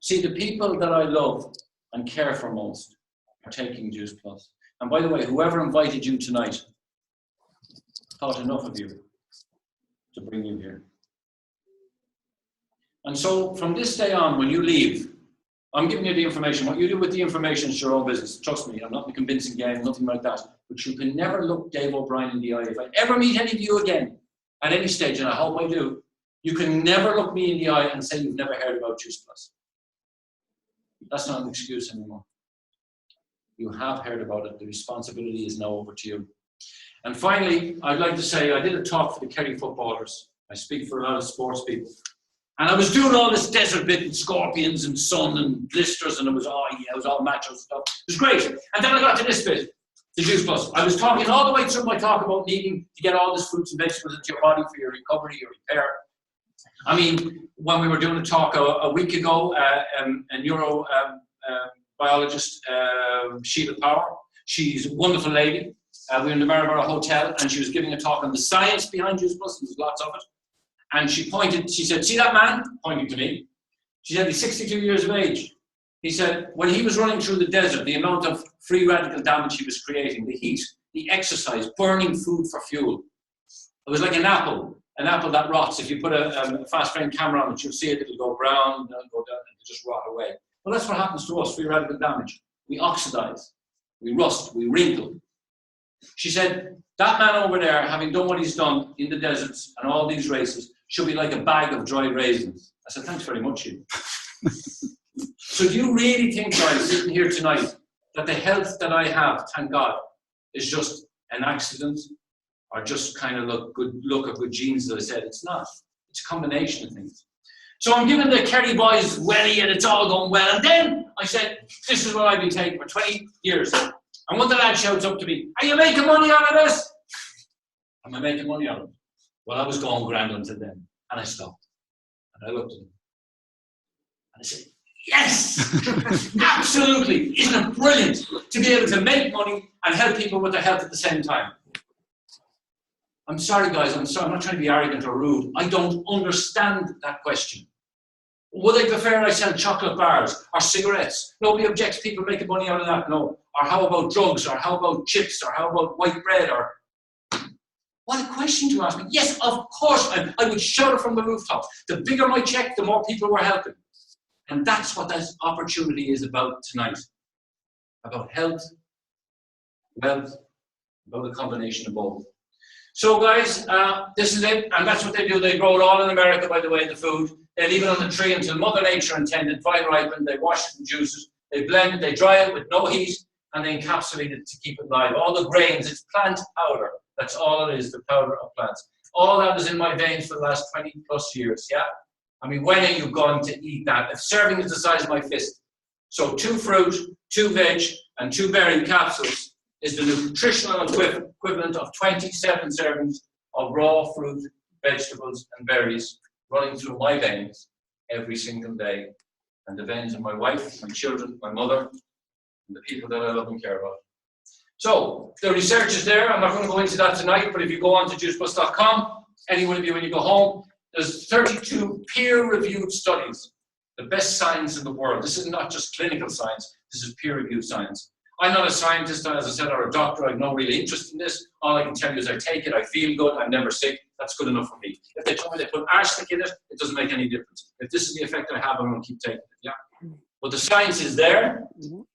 See, the people that I love and care for most are taking Juice Plus. And by the way, whoever invited you tonight thought enough of you to bring you here. And so from this day on, when you leave, I'm giving you the information. What you do with the information is your own business. Trust me, I'm not in a convincing game, nothing like that. But you can never look Dave O'Brien in the eye. If I ever meet any of you again, at any stage, and I hope I do, you can never look me in the eye and say you've never heard about Juice Plus. That's not an excuse anymore. You have heard about it. The responsibility is now over to you. And finally, I'd like to say I did a talk for the Kerry footballers. I speak for a lot of sports people. And I was doing all this desert bit with scorpions and sun and blisters, and it was all macho stuff. It was great. And then I got to this bit, the Juice Plus. I was talking all the way through my talk about needing to get all this fruits and vegetables into your body for your recovery, your repair. I mean, when we were doing a talk a week ago, a neurobiologist, Sheila Power, she's a wonderful lady. We were in the Maryborough Hotel, and she was giving a talk on the science behind Juice Plus, and there's lots of it. And she said, see that man? Pointing to me. She said, he's 62 years of age. He said, when he was running through the desert, the amount of free radical damage he was creating, the heat, the exercise, burning food for fuel. It was like an apple that rots. If you put a fast frame camera on it, you'll see it, it'll go brown, it'll go down, and just rot away. Well, that's what happens to us, free radical damage. We oxidize, we rust, we wrinkle. She said, that man over there, having done what he's done in the deserts and all these races, should be like a bag of dried raisins. I said, thanks very much, Sheila. So do you really think, guys, sitting here tonight, that the health that I have, thank God, is just an accident or just kind of look of good genes, as I said? It's not. It's a combination of things. So I'm giving the Kerry boys welly and it's all going well. And then I said, this is what I've been taking for 20 years. And one of the lad shouts up to me, are you making money out of this? Am I making money out of it? Well, I was going grand until then. And I stopped. And I looked at him. And I said, yes! Absolutely! Isn't it brilliant to be able to make money and help people with their health at the same time? I'm sorry, guys. I'm sorry. I'm not trying to be arrogant or rude. I don't understand that question. Would I prefer I sell chocolate bars or cigarettes? Nobody objects people making money out of that. No. Or how about drugs? Or how about chips? Or how about white bread? Or what a question to ask me. Yes, of course, I would shout it from the rooftop. The bigger my check, the more people we're helping. And that's what this opportunity is about tonight. About health, wealth, about a combination of both. So guys, this is it, and that's what they do. They grow it all in America, by the way, the food. They leave it on the tree until Mother Nature intended, vine ripened, they wash it in juices, they blend it, they dry it with no heat, and they encapsulate it to keep it live. All the grains, it's plant powder. That's all it is, the powder of plants. All that is in my veins for the last 20 plus years, yeah? I mean, when are you going to eat that? If serving is the size of my fist. So 2 fruit, 2 veg, and 2 berry capsules is the nutritional equivalent of 27 servings of raw fruit, vegetables, and berries running through my veins every single day. And the veins of my wife, my children, my mother, and the people that I love and care about. So, the research is there. I'm not going to go into that tonight, but if you go on to juiceplus.com, any one of you when you go home, there's 32 peer-reviewed studies, the best science in the world. This is not just clinical science, this is peer-reviewed science. I'm not a scientist, as I said, or a doctor. I have no real interest in this. All I can tell you is I take it, I feel good, I'm never sick. That's good enough for me. If they tell me they put arsenic in it, it doesn't make any difference. If this is the effect I have, I'm going to keep taking it, yeah? But the science is there,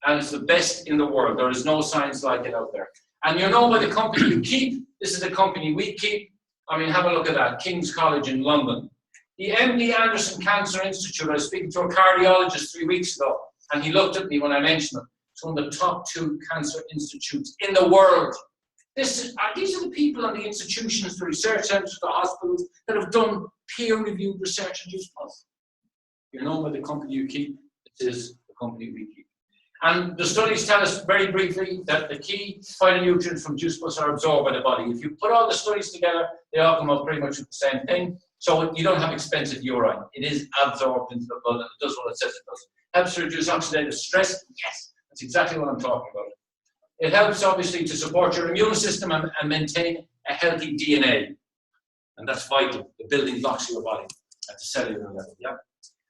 and it's the best in the world. There is no science like it out there. And you know by the company you keep, this is the company we keep. I mean, have a look at that, King's College in London. The MD Anderson Cancer Institute, I was speaking to a cardiologist 3 weeks ago, and he looked at me when I mentioned it. It's one of the top 2 cancer institutes in the world. These are the people and the institutions, the research centres, the hospitals that have done peer-reviewed research on Juice Plus. You know by the company you keep, it is the company we keep. And the studies tell us very briefly that the key phytonutrients from Juice Plus are absorbed by the body. If you put all the studies together, they all come up pretty much with the same thing. So you don't have expensive urine. It is absorbed into the blood and it does what it says it does. Helps to reduce oxidative stress. Yes, that's exactly what I'm talking about. It helps obviously to support your immune system and maintain a healthy DNA. And that's vital, the building blocks of your body at the cellular level. Yeah.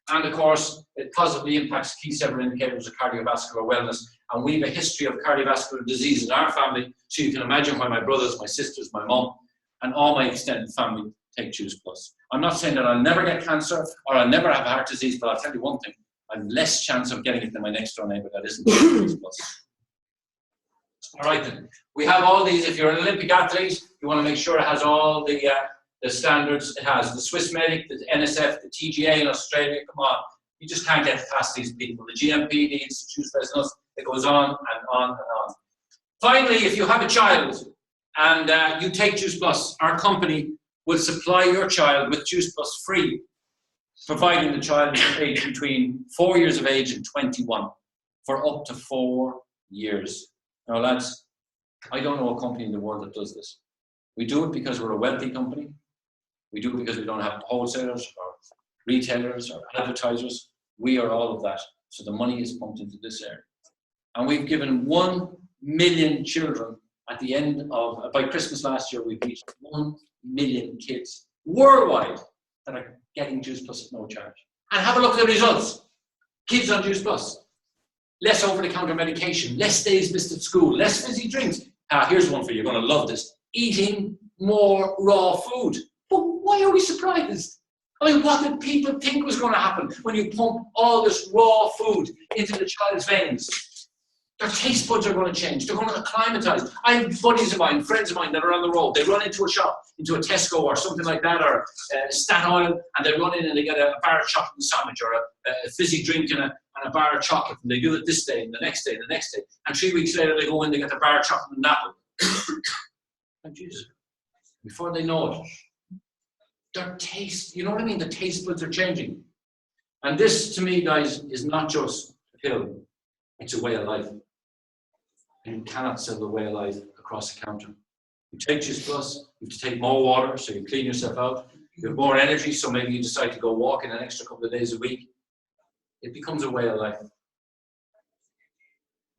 And of course, it positively impacts key several indicators of cardiovascular wellness. And we have a history of cardiovascular disease in our family. So you can imagine why my brothers, my sisters, my mom, and all my extended family take Juice Plus. I'm not saying that I'll never get cancer or I'll never have heart disease, but I'll tell you one thing. I have less chance of getting it than my next door neighbour that isn't Juice Plus. All right then. We have all these. If you're an Olympic athlete, you want to make sure it has all the standards. It has the Swiss Medic, the NSF, the TGA in Australia. Come on. You just can't get past these people. The GMP needs juice less nuts. It goes on and on and on. Finally, if you have a child and you take Juice Plus, our company will supply your child with Juice Plus free, providing the child is aged between 4 years of age and 21 for up to 4 years. Now, lads, I don't know a company in the world that does this. We do it because we're a wealthy company. We do it because we don't have wholesalers or retailers or advertisers. We are all of that. So the money is pumped into this area. And we've given 1 million children at the end of, by Christmas last year, we've reached 1 million kids worldwide that are getting Juice Plus at no charge. And have a look at the results. Kids on Juice Plus. Less over-the-counter medication, less days missed at school, less fizzy drinks. Here's one for you, you're going to love this. Eating more raw food. But why are we surprised? I mean, what did people think was going to happen when you pump all this raw food into the child's veins? Their taste buds are going to change. They're going to acclimatise. I have buddies of mine, friends of mine that are on the road. They run into a shop, into a Tesco or something like that, or Statoil, and they run in and they get a bar of chocolate and sandwich, or a fizzy drink and a bar of chocolate, and they do it this day and the next day and the next day. And 3 weeks later, they go in, they get a bar of chocolate and an apple. And Jesus, before they know it, their taste, you know what I mean? The taste buds are changing. And this, to me, guys, is not just a pill. It's a way of life. And you cannot sell the way of life across the counter. You take Juice Plus, you have to take more water, so you clean yourself out. You have more energy, so maybe you decide to go walking an extra couple of days a week. It becomes a way of life. And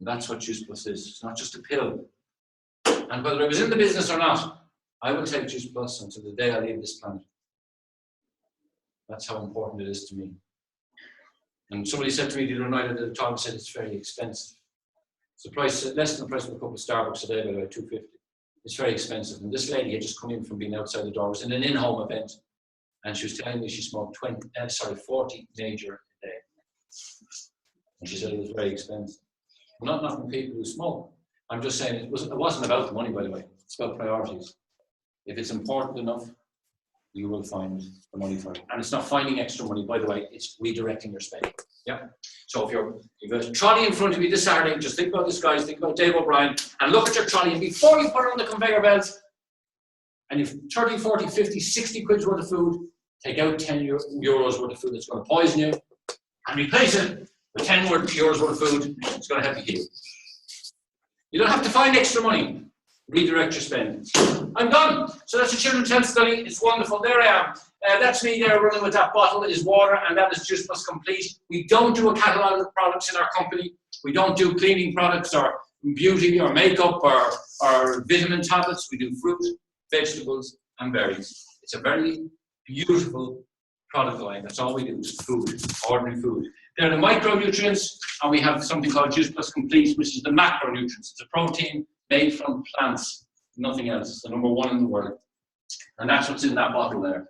that's what Juice Plus is. It's not just a pill. And whether I was in the business or not, I will take Juice Plus until the day I leave this planet. That's how important it is to me. And somebody said to me the other night at the talk, said it's very expensive. It's the price, less than the price of a cup of Starbucks a day, by about $2.50. It's very expensive. And this lady had just come in from being outside the door. It was in an in-home event. And she was telling me she smoked 40 major a day. And she said it was very expensive. I'm not knocking people who smoke. I'm just saying it wasn't about the money, by the way. It's about priorities. If it's important enough, you will find the money for it. And it's not finding extra money, by the way, it's redirecting your spending. Yeah. So if you've got a trolley in front of you this Saturday, just think about this, guys, think about Dave O'Brien, and look at your trolley, and before you put it on the conveyor belt, and you've 30, 40, 50, 60 quid's worth of food, take out 10 euros worth of food that's going to poison you, and replace it with 10 euros worth of food that's going to help you heal. You don't have to find extra money. Redirect your spend. I'm done. So that's a children's health study. It's wonderful. There I am. That's me there running with that bottle is water, and that is Juice Plus Complete. We don't do a catalogue of products in our company. We don't do cleaning products or beauty or makeup or vitamin tablets. We do fruit, vegetables, and berries. It's a very beautiful product line. That's all we do is food, ordinary food. They're the micronutrients, and we have something called Juice Plus Complete, which is the macronutrients. It's a protein made from plants, nothing else. It's the #1 in the world. And that's what's in that bottle there.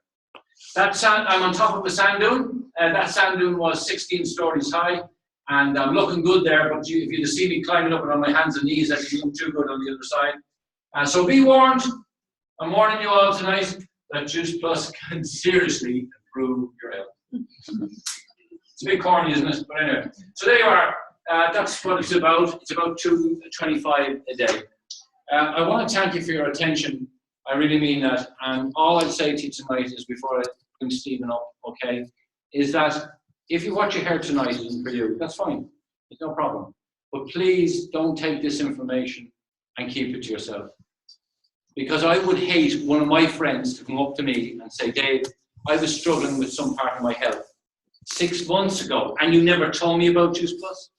That sand, I'm on top of a sand dune. That sand dune was 16 stories high. And I'm looking good there, but if you'd have seen me climbing up on my hands and knees, I didn't look too good on the other side. So be warned. I'm warning you all tonight that Juice Plus can seriously improve your health. It's a bit corny, isn't it? But anyway. So there you are. That's what it's about. It's about $2.25 a day. I want to thank you for your attention. I really mean that. And all I'd say to you tonight is, before I bring Stephen up, okay, is that if what you heard tonight isn't for you, that's fine. There's no problem. But please don't take this information and keep it to yourself. Because I would hate one of my friends to come up to me and say, Dave, I was struggling with some part of my health 6 months ago, and you never told me about Juice Plus.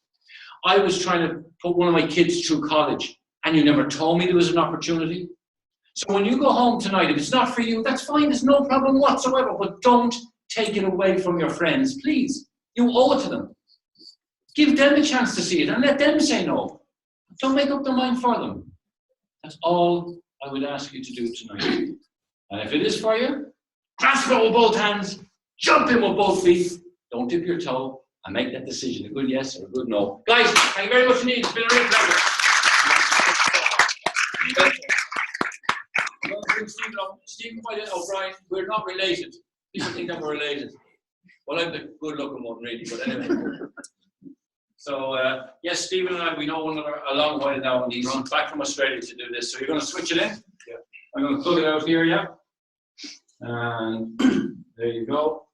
I was trying to put one of my kids through college, and you never told me there was an opportunity. So when you go home tonight, if it's not for you, that's fine. There's no problem whatsoever. But don't take it away from your friends, please. You owe it to them. Give them a chance to see it and let them say no. Don't make up their mind for them. That's all I would ask you to do tonight. And if it is for you, grasp it with both hands, jump in with both feet, don't dip your toe, and make that decision, a good yes or a good no. Guys, thank you very much indeed. It's been a real pleasure. Stephen O'Brien, we're not related. People think that we're related. Well, I'm the good-looking one, really, but anyway. So, yes, Stephen and I, we know one another a long while now, and he's back from Australia to do this. So you're going to switch it in? Yeah. I'm going to plug it out here, yeah? And there you go.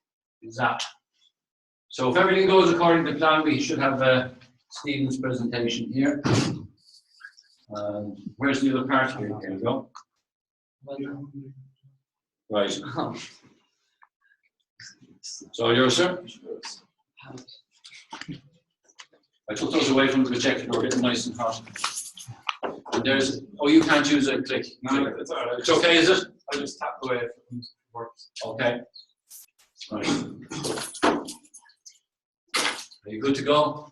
Zap. So if everything goes according to plan, we should have Stephen's presentation here. Where's the other part here? There we go. Right. So yours, sir? I took those away from the projector, they're getting nice and hot. And there's, oh, you can't use a click. No, it's all right. It's okay, is it? I just tap away if it works. Okay. Right. Are you good to go?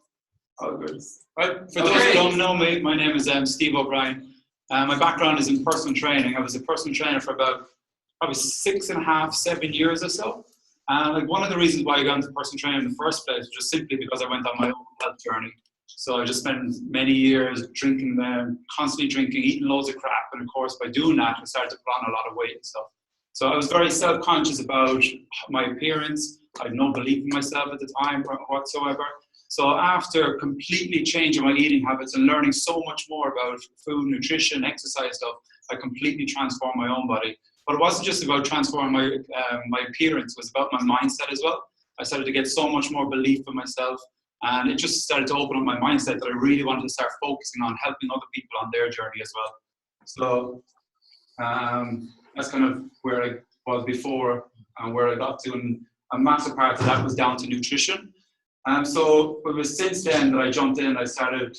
All good. Right. For those who don't know me, my name is Steve O'Brien. My background is in personal training. I was a personal trainer for about probably 6.5, 7 years or so. Like one of the reasons why I got into personal training in the first place was just simply because I went on my own health journey. So I just spent many years drinking, constantly drinking, eating loads of crap, and of course by doing that I started to put on a lot of weight and stuff. So I was very self-conscious about my appearance. I had no belief in myself at the time whatsoever. So after completely changing my eating habits and learning so much more about food, nutrition, exercise stuff, I completely transformed my own body. But it wasn't just about transforming my appearance, it was about my mindset as well. I started to get so much more belief in myself, and it just started to open up my mindset that I really wanted to start focusing on helping other people on their journey as well. So that's kind of where I was before and where I got to, and a massive part of that was down to nutrition. So it was since then that I jumped in. I started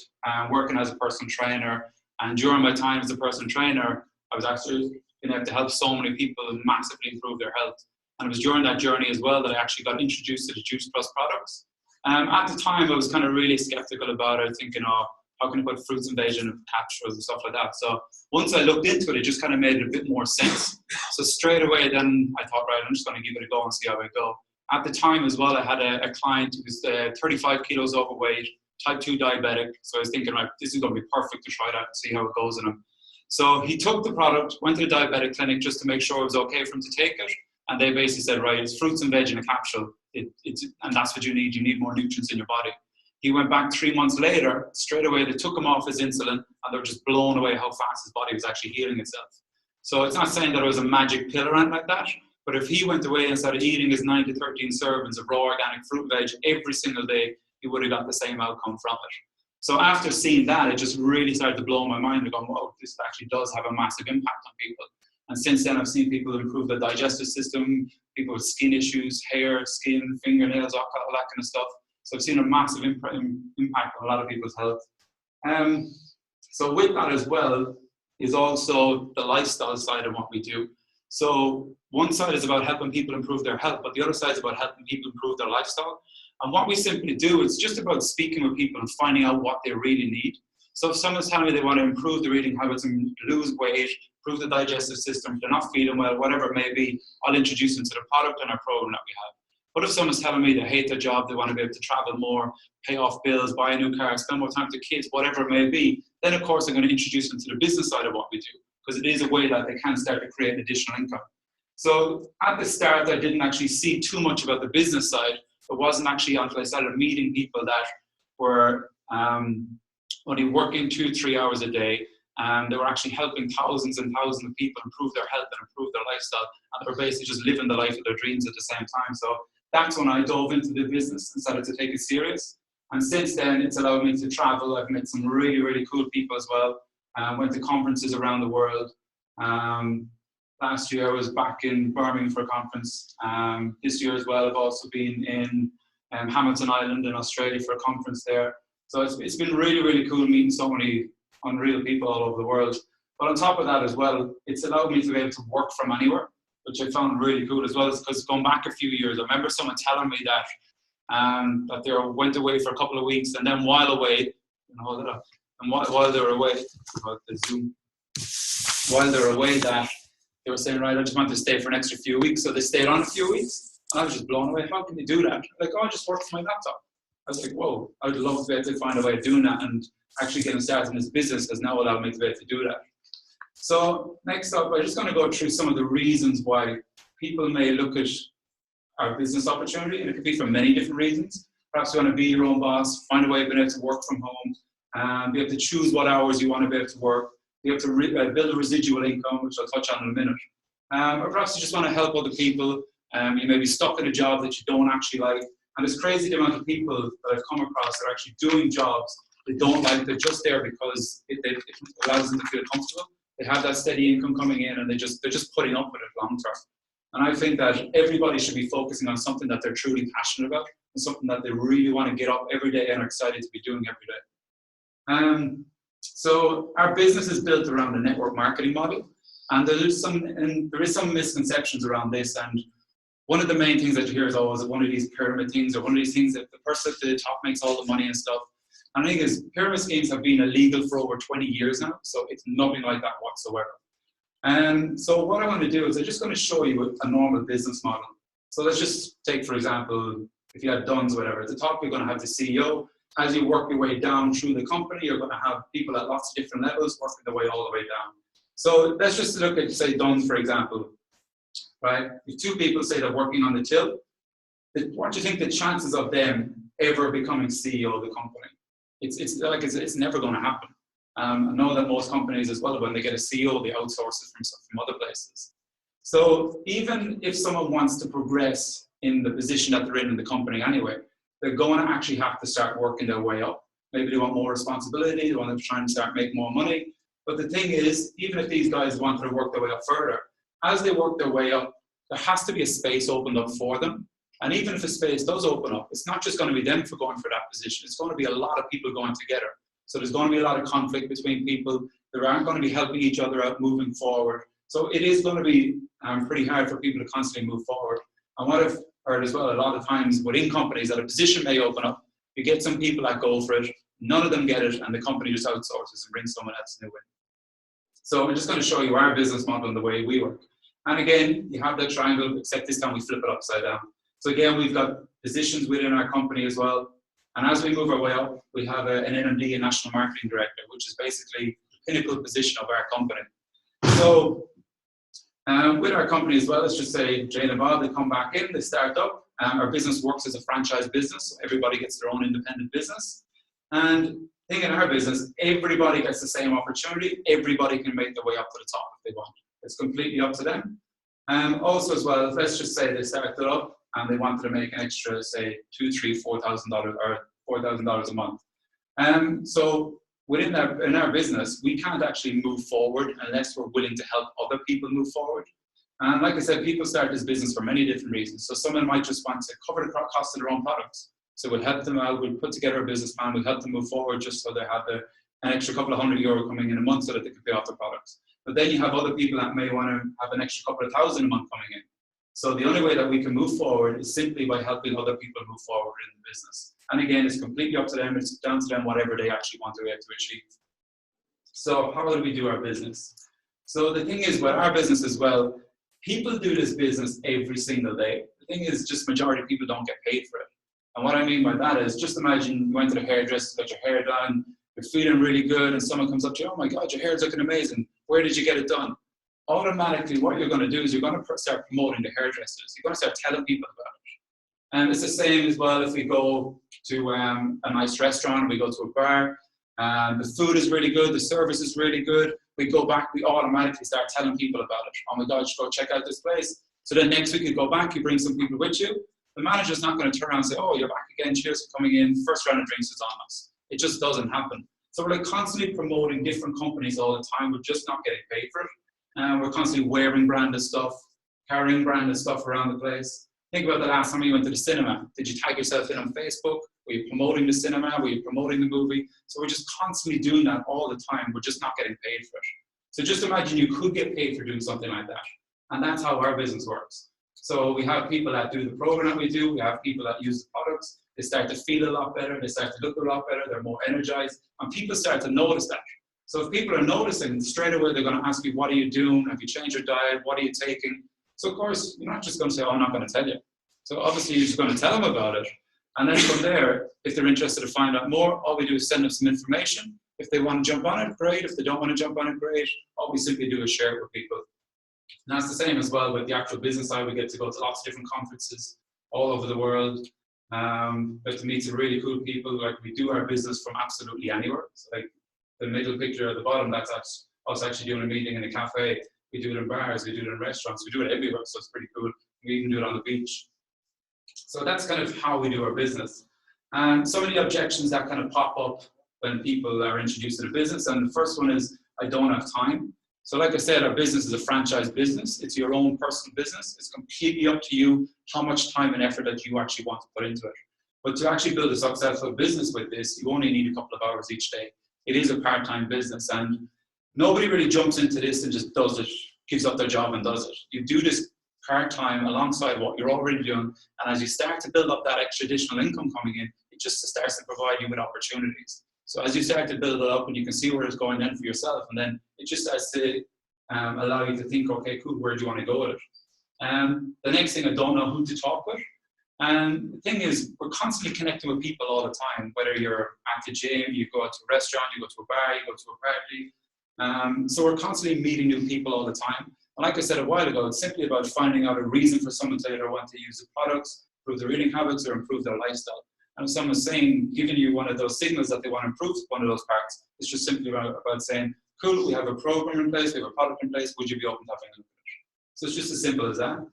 working as a personal trainer, and during my time as a personal trainer, I was actually been able to help so many people massively improve their health. And it was during that journey as well that I actually got introduced to the Juice Plus products. At the time, I was kind of really skeptical about it, thinking, oh, how can I put fruits and veg in capsules and stuff like that? So once I looked into it, it just kind of made it a bit more sense. So straight away then I thought, right, I'm just going to give it a go and see how it goes. At the time as well, I had a client who was 35 kilos overweight, type 2 diabetic. So I was thinking, right, this is going to be perfect to try that and see how it goes in him. So he took the product, went to the diabetic clinic just to make sure it was okay for him to take it. And they basically said, right, it's fruits and veg in a capsule. And that's what you need. You need more nutrients in your body. He went back 3 months later, straight away, they took him off his insulin, and they were just blown away how fast his body was actually healing itself. So it's not saying that it was a magic pill or anything like that, but if he went away and started eating his 9 to 13 servings of raw organic fruit and veg every single day, he would have got the same outcome from it. So after seeing that, it just really started to blow my mind. I go, whoa, this actually does have a massive impact on people. And since then, I've seen people improve their digestive system, people with skin issues, hair, skin, fingernails, all that kind of stuff. So I've seen a massive impact on a lot of people's health. So with that as well is also the lifestyle side of what we do. So one side is about helping people improve their health, but the other side is about helping people improve their lifestyle. And what we simply do is just about speaking with people and finding out what they really need. So if someone's telling me they want to improve their eating habits and lose weight, improve the digestive system, if they're not feeling well, whatever it may be, I'll introduce them to the product and our program that we have. But if someone's telling me they hate their job, they want to be able to travel more, pay off bills, buy a new car, spend more time with their kids, whatever it may be, then of course I'm going to introduce them to the business side of what we do, because it is a way that they can start to create additional income. So at the start, I didn't actually see too much about the business side. It wasn't actually until I started meeting people that were only working 2-3 hours a day, and they were actually helping thousands and thousands of people improve their health and improve their lifestyle, and they were basically just living the life of their dreams at the same time. So that's when I dove into the business and started to take it serious. And since then, it's allowed me to travel. I've met some really, really cool people as well. Went to conferences around the world. Last year I was back in Birmingham for a conference. This year as well, I've also been in Hamilton Island in Australia for a conference there. So it's been really, really cool meeting so many unreal people all over the world. But on top of that as well, it's allowed me to be able to work from anywhere, which I found really cool as well, because going back a few years, I remember someone telling me that that they went away for a couple of weeks, and then while away, while they were away, while they were away, that they were saying, right, I just want to stay for an extra few weeks. So they stayed on a few weeks, and I was just blown away. How can you do that? Like, oh, I just work from my laptop. I was like, whoa, I'd love to be able to find a way of doing that, and actually getting started in this business has now allowed me to be able to do that. So next up, I'm just going to go through some of the reasons why people may look at our business opportunity, and it could be for many different reasons. Perhaps you want to be your own boss, find a way of being able to work from home, be able to choose what hours you want to be able to work, be able to build a residual income, which I'll touch on in a minute. Or perhaps you just want to help other people. You may be stuck in a job that you don't actually like. And it's crazy the amount of people that I've come across that are actually doing jobs they don't like. They're just there because it allows them to feel comfortable. They have that steady income coming in, and they're just putting up with it long term. And I think that everybody should be focusing on something that they're truly passionate about and something that they really want to get up every day and are excited to be doing every day. So our business is built around a network marketing model, and there is some misconceptions around this. And one of the main things that you hear is always one of these pyramid things, or one of these things that the person at the top makes all the money and stuff. And the thing is, pyramid schemes have been illegal for over 20 years now, so it's nothing like that whatsoever. So what I want to do is I'm just going to show you a normal business model. So let's just take, for example, if you had Dunn's or whatever, at the top you're going to have the CEO. As you work your way down through the company, you're going to have people at lots of different levels working their way all the way down. So let's just look at, say, Dunn's, for example, right? If two people say they're working on the till, what do you think the chances of them ever becoming CEO of the company? It's never going to happen. I know that most companies as well, when they get a CEO, they outsource it from other places. So even if someone wants to progress in the position that they're in the company anyway, they're going to actually have to start working their way up. Maybe they want more responsibility, they want to try and start making more money. But the thing is, even if these guys want to work their way up further, as they work their way up, there has to be a space opened up for them. And even if a space does open up, it's not just going to be them for going for that position. It's going to be a lot of people going together. So there's going to be a lot of conflict between people. They aren't going to be helping each other out moving forward. So it is going to be pretty hard for people to constantly move forward. And what I've heard as well, a lot of times within companies that a position may open up, you get some people that go for it, none of them get it, and the company just outsources and brings someone else new in. So I'm just going to show you our business model and the way we work. And again, you have that triangle, except this time we flip it upside down. So again, we've got positions within our company as well. And as we move our way up, we have an NMD, a National Marketing Director, which is basically the pinnacle position of our company. So with our company as well, let's just say Jane and Bob, they come back in, they start up. Our business works as a franchise business. So everybody gets their own independent business. And the thing in our business, everybody gets the same opportunity. Everybody can make their way up to the top if they want. It's completely up to them. Also as well, let's just say they started up and they wanted to make an extra, say, $2,000, $3,000, $4,000 or $4,000 a month. So in our business, we can't actually move forward unless we're willing to help other people move forward. And like I said, people start this business for many different reasons. So someone might just want to cover the cost of their own products. So we'll help them out, we'll put together a business plan, we'll help them move forward just so they have an extra couple of €100 coming in a month so that they can pay off their products. But then you have other people that may want to have an extra couple of thousand a month coming in. So the only way that we can move forward is simply by helping other people move forward in the business. And again, it's completely up to them. It's down to them whatever they actually want to achieve. So how do we do our business? So the thing is, with our business as well, people do this business every single day. The thing is, just majority of people don't get paid for it. And what I mean by that is, just imagine you went to the hairdresser, got your hair done, you're feeling really good, and someone comes up to you, oh my God, your hair's looking amazing. Where did you get it done? Automatically, what you're going to do is you're going to start promoting the hairdressers. You're going to start telling people about it. And it's the same as well if we go to a nice restaurant, we go to a bar, the food is really good, the service is really good. We go back, we automatically start telling people about it. Oh my God, you should go check out this place. So then next week you go back, you bring some people with you. The manager's not going to turn around and say, oh, you're back again, cheers for coming in, first round of drinks is on us. It just doesn't happen. So we're like constantly promoting different companies all the time. We're just not getting paid for it. We're constantly wearing branded stuff, carrying branded stuff around the place. Think about the last time you went to the cinema. Did you tag yourself in on Facebook? Were you promoting the cinema? Were you promoting the movie? So we're just constantly doing that all the time. We're just not getting paid for it. So just imagine you could get paid for doing something like that. And that's how our business works. So we have people that do the program that we do. We have people that use the products. They start to feel a lot better. They start to look a lot better. They're more energized. And people start to notice that. So if people are noticing, straight away they're going to ask you, what are you doing? Have you changed your diet? What are you taking? So of course, you're not just going to say, oh, I'm not going to tell you. So obviously you're just going to tell them about it. And then from there, if they're interested to find out more, all we do is send them some information. If they want to jump on it, great. If they don't want to jump on it, great. All we simply do is share it with people. And that's the same as well with the actual business side. We get to go to lots of different conferences. all over the world. We have to meet some really cool people. Like, we do our business from absolutely anywhere. So, like, the middle picture at the bottom, that's us actually doing a meeting in a cafe. We do it in bars, we do it in restaurants, we do it everywhere, so it's pretty cool. We even do it on the beach. So that's kind of how we do our business. And so many objections that kind of pop up when people are introduced to the business. And the first one is, I don't have time. So like I said, our business is a franchise business. It's your own personal business. It's completely up to you how much time and effort that you actually want to put into it. But to actually build a successful business with this, you only need a couple of hours each day. It is a part-time business, and nobody really jumps into this and just does it, gives up their job and does it. You do this part-time alongside what you're already doing, and as you start to build up that extra additional income coming in, it just starts to provide you with opportunities. So as you start to build it up and you can see where it's going then for yourself, and then it just starts to allow you to think, okay, cool, where do you want to go with it? The next thing, I don't know who to talk with. And the thing is, we're constantly connecting with people all the time, whether you're at the gym, you go out to a restaurant, you go to a bar, you go to a party. So we're constantly meeting new people all the time. And like I said a while ago, it's simply about finding out a reason for someone to either want to use the products, improve their eating habits, or improve their lifestyle. And if someone's saying, giving you one of those signals that they want to improve one of those parts, it's just simply about saying, cool, we have a program in place, we have a product in place, would you be open to having a look at it? So it's just as simple as that.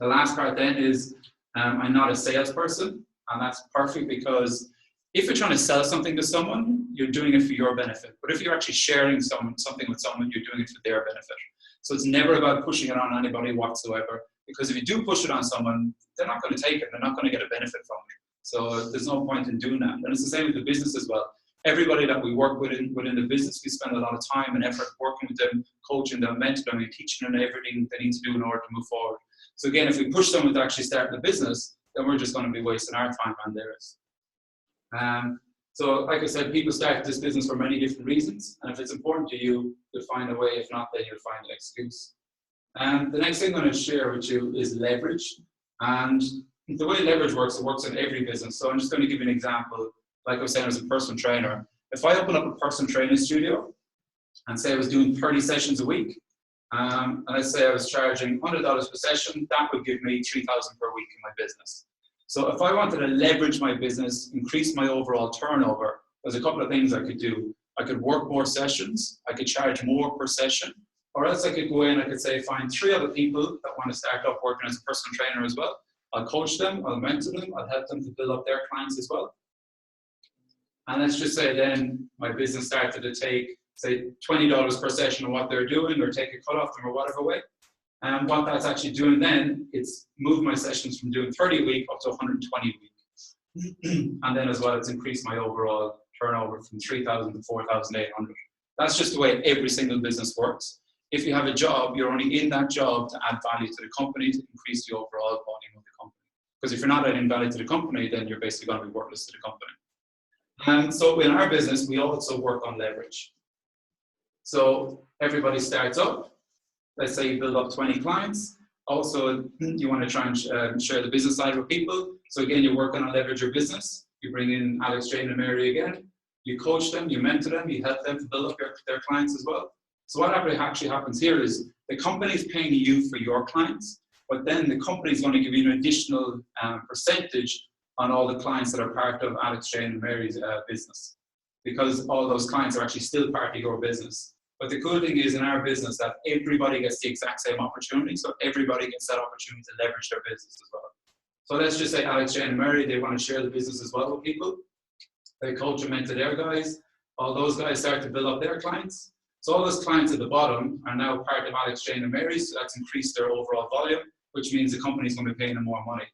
The last part then is, I'm not a salesperson, and that's perfect because if you're trying to sell something to someone, you're doing it for your benefit. But if you're actually sharing something with someone, you're doing it for their benefit. So it's never about pushing it on anybody whatsoever, because if you do push it on someone, they're not going to take it, they're not going to get a benefit from it. So there's no point in doing that. And it's the same with the business as well. Everybody that we work with within the business, we spend a lot of time and effort working with them, coaching them, mentoring them, and teaching them everything they need to do in order to move forward. So again, if we push someone to actually start the business, then we're just going to be wasting our time and theirs. So like I said, people start this business for many different reasons. And if it's important to you, you'll find a way. If not, then you'll find an excuse. The next thing I'm going to share with you is leverage. And the way leverage works, it works in every business. So I'm just going to give you an example. Like I was saying, as a personal trainer, if I open up a personal training studio and say I was doing 30 sessions a week, and let's say I was charging $100 per session, that would give me $3,000 per week in my business. So if I wanted to leverage my business, increase my overall turnover, there's a couple of things I could do. I could work more sessions, I could charge more per session, or else I could go in, I could say, find 3 other people that want to start up working as a personal trainer as well. I'll coach them, I'll mentor them, I'll help them to build up their clients as well. And let's just say then my business started to take, say, $20 per session of what they're doing, or take a cut off them or whatever way. And what that's actually doing then, it's moved my sessions from doing 30 a week up to 120 a week. And then as well, it's increased my overall turnover from 3,000 to 4,800. That's just the way every single business works. If you have a job, you're only in that job to add value to the company, to increase the overall volume of the company. Because if you're not adding value to the company, then you're basically going to be worthless to the company. And so in our business, we also work on leverage. So everybody starts up. Let's say you build up 20 clients. Also, you want to try and share the business side with people. So again, you're working on leverage your business. You bring in Alex, Jane, and Mary again. You coach them, you mentor them, you help them to build up their clients as well. So what actually happens here is the company is paying you for your clients, but then the company is going to give you an additional percentage on all the clients that are part of Alex, Jane, and Mary's business, because all those clients are actually still part of your business. But the cool thing is in our business that everybody gets the exact same opportunity, so everybody gets that opportunity to leverage their business as well. So let's just say Alex, Jane, and Mary, they want to share the business as well with people. They coach and mentor their guys. All those guys start to build up their clients. So all those clients at the bottom are now part of Alex, Jane, and Mary, so that's increased their overall volume, which means the company's going to be paying them more money.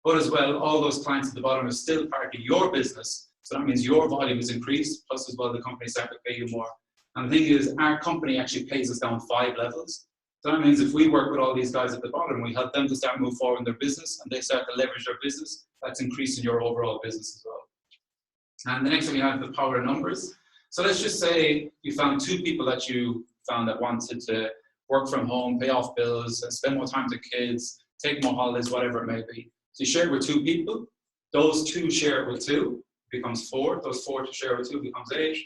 But as well, all those clients at the bottom are still part of your business, so that means your volume is increased, plus as well the company starts to pay you more. And the thing is, our company actually pays us down 5 levels. So that means if we work with all these guys at the bottom, we help them to start move forward in their business, and they start to leverage their business, that's increasing your overall business as well. And the next one we have the power of numbers. So let's just say you found 2 people that you found that wanted to work from home, pay off bills, and spend more time with kids, take more holidays, whatever it may be. So you share it with 2 people. Those 2 share it with 2, becomes 4. Those 4 to share with 2 becomes 8.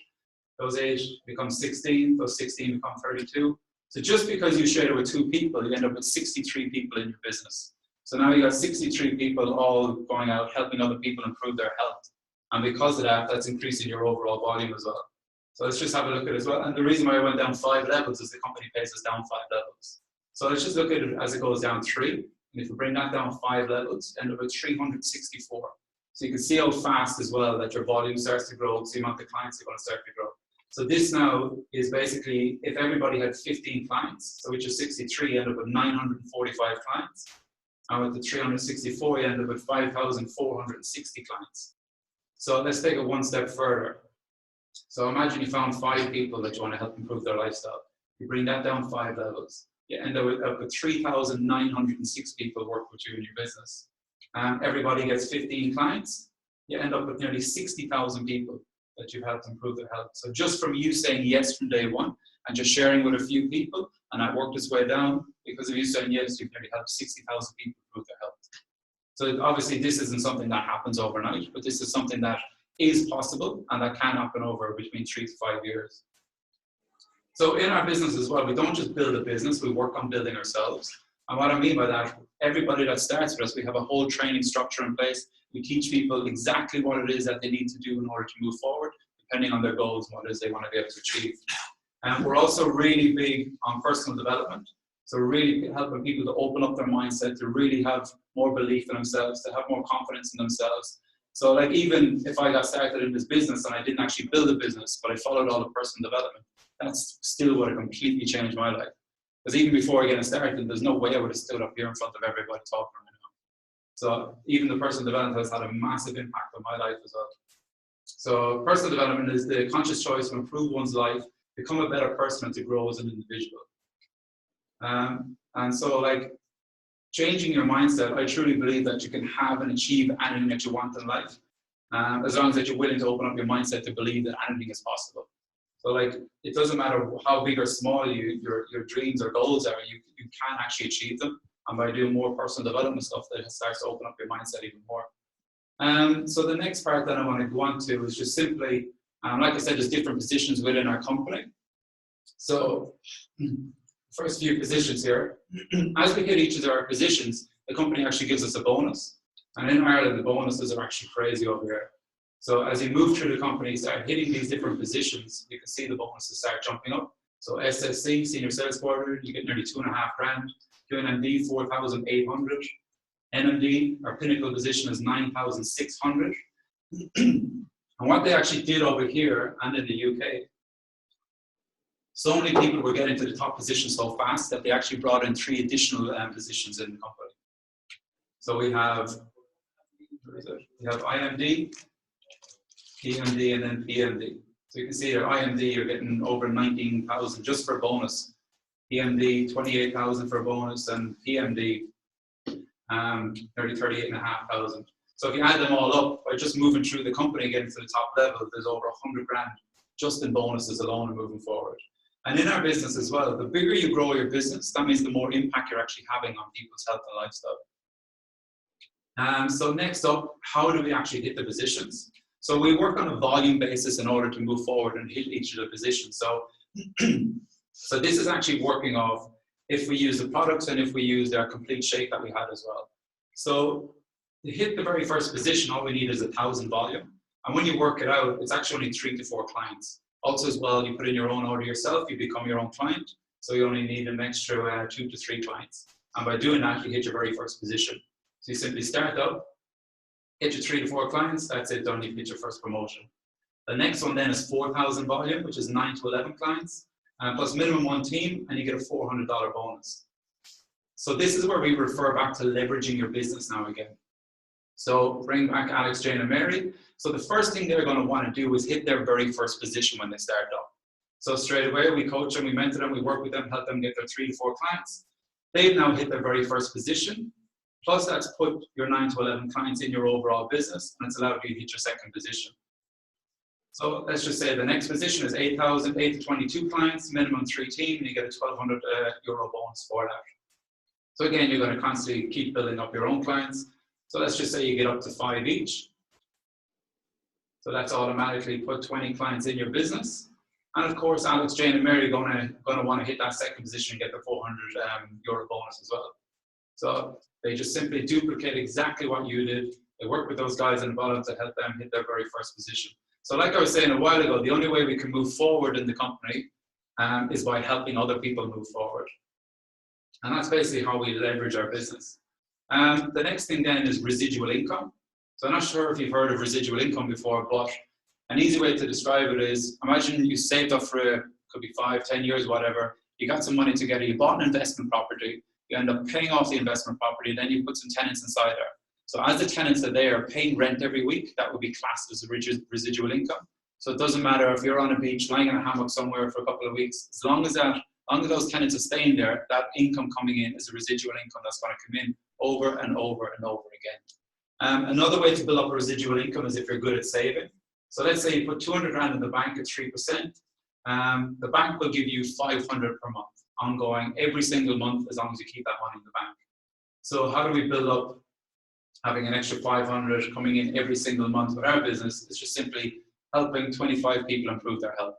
Those 8 become 16. Those 16 become 32. So just because you share it with 2 people, you end up with 63 people in your business. So now you got 63 people all going out helping other people improve their health. And because of that, that's increasing your overall volume as well. So let's just have a look at it as well. And the reason why I went down 5 levels is the company pays us down 5 levels. So let's just look at it as it goes down 3. And if we bring that down 5 levels, end up with 364. So you can see how fast as well that your volume starts to grow, so the amount of clients are going to start to grow. So this now is basically, if everybody had 15 clients, so which is 63, you end up with 945 clients. And with the 364, you end up with 5,460 clients. So let's take it one step further. So imagine you found 5 people that you want to help improve their lifestyle. You bring that down 5 levels. You end up with 3,906 people work with you in your business. And everybody gets 15 clients. You end up with nearly 60,000 people that you've helped improve their health. So just from you saying yes from day one and just sharing with a few people, and that worked its way down, because of you saying yes, you've nearly helped 60,000 people improve their health. So obviously this isn't something that happens overnight, but this is something that is possible and that can happen over between 3 to 5 years. So in our business as well, we don't just build a business, we work on building ourselves. And what I mean by that, everybody that starts with us, we have a whole training structure in place. We teach people exactly what it is that they need to do in order to move forward, depending on their goals and what it is they want to be able to achieve. And we're also really big on personal development. So really helping people to open up their mindset, to really have more belief in themselves, to have more confidence in themselves. So like even if I got started in this business and I didn't actually build a business, but I followed all the personal development, that's still what completely changed my life. Because even before getting started, there's no way I would have stood up here in front of everybody talking right now. So even the personal development has had a massive impact on my life as well. So personal development is the conscious choice to improve one's life, become a better person, and to grow as an individual. And so like changing your mindset, I truly believe that you can have and achieve anything that you want in life, as long as that you're willing to open up your mindset to believe that anything is possible. So like, it doesn't matter how big or small your dreams or goals are, you can actually achieve them. And by doing more personal development stuff, that starts to open up your mindset even more. So the next part that I want to go on to is just simply, like I said, there's different positions within our company. So first few positions here, as we hit each of our positions, the company actually gives us a bonus. And in Ireland, the bonuses are actually crazy over here. So as you move through the company, start hitting these different positions, you can see the bonuses start jumping up. So SSC, Senior Sales Coordinator, you get nearly 2.5 grand. QNMD, 4,800. NMD, our pinnacle position is 9,600. And what they actually did over here and in the UK, so many people were getting to the top position so fast that they actually brought in 3 additional positions in the company. So we have IMD, PMD, and then PMD. So you can see here, IMD, you're getting over 19,000 just for bonus. PMD, 28,000 for bonus, and PMD, nearly 38,500. So if you add them all up, by just moving through the company getting to the top level, there's over 100 grand just in bonuses alone and moving forward. And in our business as well, the bigger you grow your business, that means the more impact you're actually having on people's health and lifestyle. So next up, how do we actually hit the positions? So we work on a volume basis in order to move forward and hit each of the positions. So, so this is actually working off if we use the products and if we use our complete shake that we had as well. So to hit the very first position, all we need is 1,000 volume. And when you work it out, it's actually only 3 to 4 clients. Also as well, you put in your own order yourself, you become your own client. So you only need an extra 2 to 3 clients. And by doing that, you hit your very first position. So you simply start up, hit your 3 to 4 clients, that's it, done, you hit your first promotion. The next one then is 4,000 volume, which is 9 to 11 clients, plus minimum 1 team, and you get a $400 bonus. So this is where we refer back to leveraging your business now again. So bring back Alex, Jane, and Mary. So the first thing they're going to want to do is hit their very first position when they start up. So straight away, we coach them, we mentor them, we work with them, help them get their 3 to 4 clients. They've now hit their very first position. Plus that's put your 9 to 11 clients in your overall business, and it's allowed you to hit your second position. So let's just say the next position is 8,000, 8 to 22 clients, minimum 3 team, and you get a €1,200 bonus for that. So again, you're going to constantly keep building up your own clients. So let's just say you get up to 5 each. So that's automatically put 20 clients in your business. And of course, Alex, Jane, and Mary are going to want to hit that second position and get the €400 bonus as well. So They just simply duplicate exactly what you did. They work with those guys in the bottom to help them hit their very first position. So like I was saying a while ago, the only way we can move forward in the company is by helping other people move forward. And that's basically how we leverage our business. The next thing then is residual income. So I'm not sure if you've heard of residual income before, but an easy way to describe it is, imagine you saved up for, could be 5, 10 years, whatever. You got some money together, you bought an investment property, you end up paying off the investment property, then you put some tenants inside there. So as the tenants are there paying rent every week, that would be classed as a residual income. So it doesn't matter if you're on a beach, lying in a hammock somewhere for a couple of weeks, as long as those tenants are staying there, that income coming in is a residual income that's going to come in over and over and over again. Another way to build up a residual income is if you're good at saving. So let's say you put 200 grand in the bank at 3%. The bank will give you 500 per month, ongoing every single month, as long as you keep that money in the bank. So how do we build up having an extra 500 coming in every single month with our business? It's just simply helping 25 people improve their health.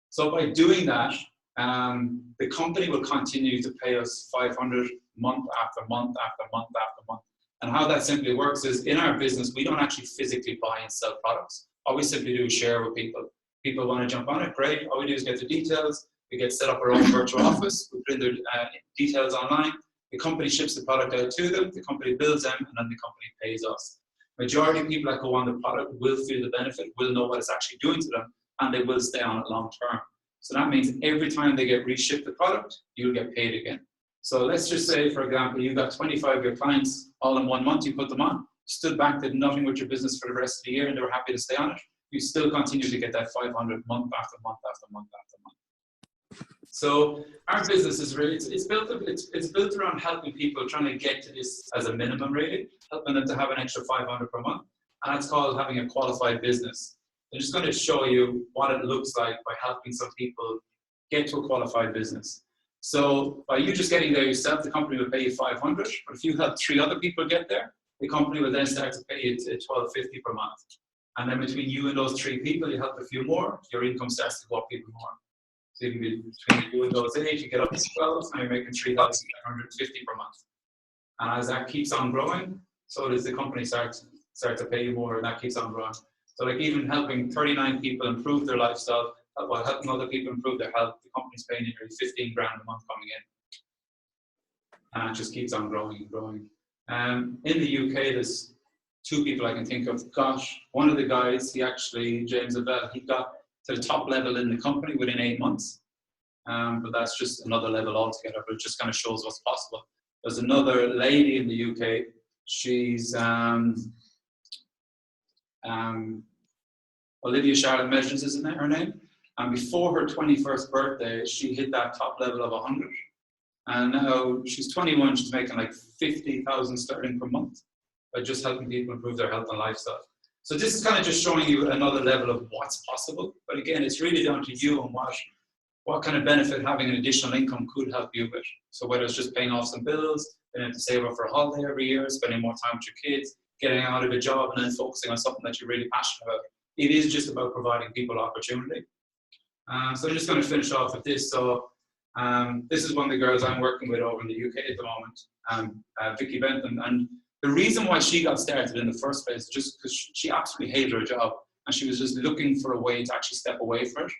So by doing that, the company will continue to pay us 500 month after month after month after month. And how that simply works is, in our business, we don't actually physically buy and sell products. All we simply do is share with people. People want to jump on it, great. All we do is get the details. We get set up our own virtual office. We put in their details online. The company ships the product out to them. The company builds them, and then the company pays us. Majority of people that go on the product will feel the benefit, will know what it's actually doing to them, and they will stay on it long term. So that means every time they get reshipped the product, you'll get paid again. So let's just say, for example, you've got 25 of your clients all in 1 month, you put them on, stood back, did nothing with your business for the rest of the year, and they were happy to stay on it. You still continue to get that 500 month after month after month after month. So our business is really, it's built around helping people, trying to get to this as a minimum really, helping them to have an extra 500 per month. And that's called having a qualified business. I'm just going to show you what it looks like by helping some people get to a qualified business. So by you just getting there yourself, the company will pay you 500, but if you help 3 other people get there, the company will then start to pay you $12.50 per month. And then between you and those 3 people, you help a few more, your income starts to go up even more. So you can be between you and those 8, you get up to 12, and you're making $3,150 per month. And as that keeps on growing, so does the company start to pay you more, and that keeps on growing. So like even helping 39 people improve their lifestyle, while helping other people improve their health, the company's paying you nearly 15 grand a month coming in. And it just keeps on growing and growing. In the UK, there's 2 people I can think of. Gosh, one of the guys, James Abel, he got to the top level in the company within 8 months. But that's just another level altogether, but it just kind of shows what's possible. There's another lady in the UK, she's Olivia Charlotte Measures, isn't that her name? And before her 21st birthday, she hit that top level of 100. And now she's 21, she's making like 50,000 sterling per month by just helping people improve their health and lifestyle. So this is kind of just showing you another level of what's possible. But again, it's really down to you and what kind of benefit having an additional income could help you with. So whether it's just paying off some bills, being able to save up for a holiday every year, spending more time with your kids, getting out of a job and then focusing on something that you're really passionate about. It is just about providing people opportunity. So I'm just going to finish off with this. So this is one of the girls I'm working with over in the UK at the moment, Vicky Bentham. And the reason why she got started in the first place is just because she absolutely hated her job and she was just looking for a way to actually step away from it.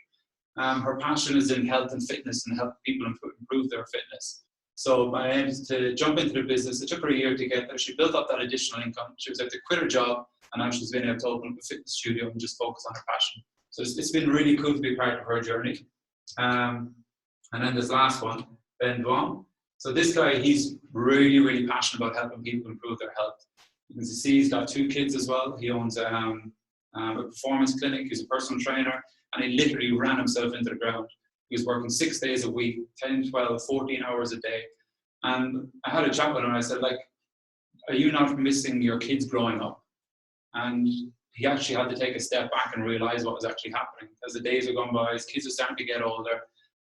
Her passion is in health and fitness and help people improve their fitness. So I aimed to jump into the business. It took her a year to get there. She built up that additional income. She was able to quit her job, and now she's been able to open up a fitness studio and just focus on her passion. So it's been really cool to be part of her journey. And then this last one, Ben Duan. So this guy, he's really, really passionate about helping people improve their health. You can see he's got 2 kids as well. He owns a performance clinic. He's a personal trainer, and he literally ran himself into the ground. He was working 6 days a week, 10, 12, 14 hours a day. And I had a chat with him and I said, like, are you not missing your kids growing up? And he actually had to take a step back and realize what was actually happening. As the days were going by, his kids were starting to get older.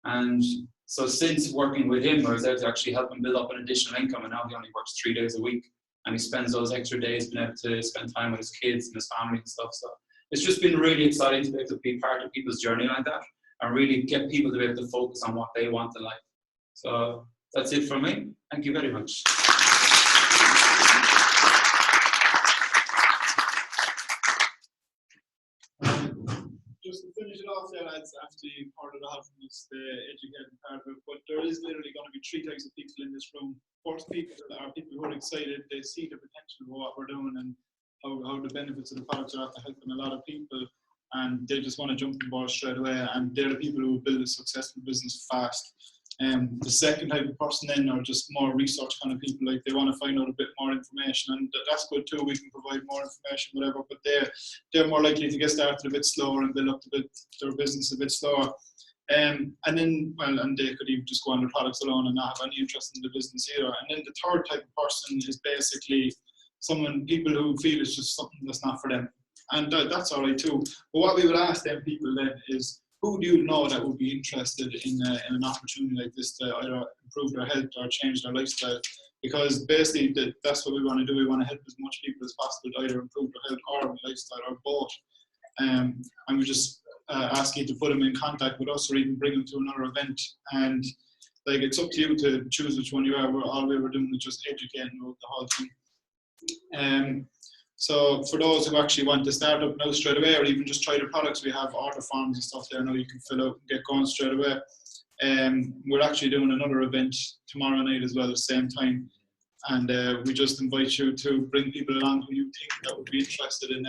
And so since working with him, I was able to actually help him build up an additional income. And now he only works 3 days a week. And he spends those extra days being able to spend time with his kids and his family and stuff. So it's just been really exciting to be able to be part of people's journey like that and really get people to be able to focus on what they want in life. So that's it from me. Thank you very much. off there, lads, after you've heard it all from us, the educated part of it. But there is literally going to be three types of people in this room. First, people are people who are excited, they see the potential of what we're doing and how the benefits of the products are after helping a lot of people, and they just want to jump on board straight away, and they're the people who build a successful business fast. The second type of person then are just more research kind of people, like they want to find out a bit more information, and that's good too. We can provide more information, whatever, but they're more likely to get started a bit slower and build up their business a bit slower. And then, well, and they could even just go on their products alone and not have any interest in the business either. And then the third type of person is basically people who feel it's just something that's not for them. And that's all right too. But what we would ask them people then is, who do you know that would be interested in an opportunity like this to either improve their health or change their lifestyle? Because basically that's what we want to do. We want to help as much people as possible to either improve their health or their lifestyle or both. And we just ask you to put them in contact with us or even bring them to another event. And like, it's up to you to choose which one you are. All we were doing is just educating about the whole thing. So for those who actually want to start up now straight away, or even just try the products, we have order forms and stuff there now you can fill out and get going straight away. We're actually doing another event tomorrow night as well at the same time, and we just invite you to bring people along who you think that would be interested in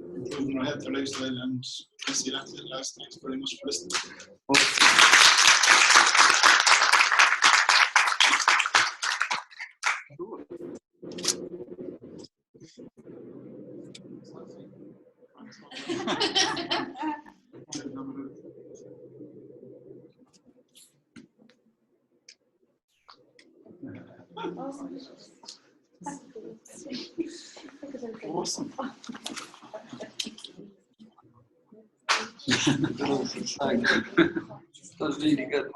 improving their health, their lifestyle, and see that's it. Thanks very much for listening. Awesome. That was really good.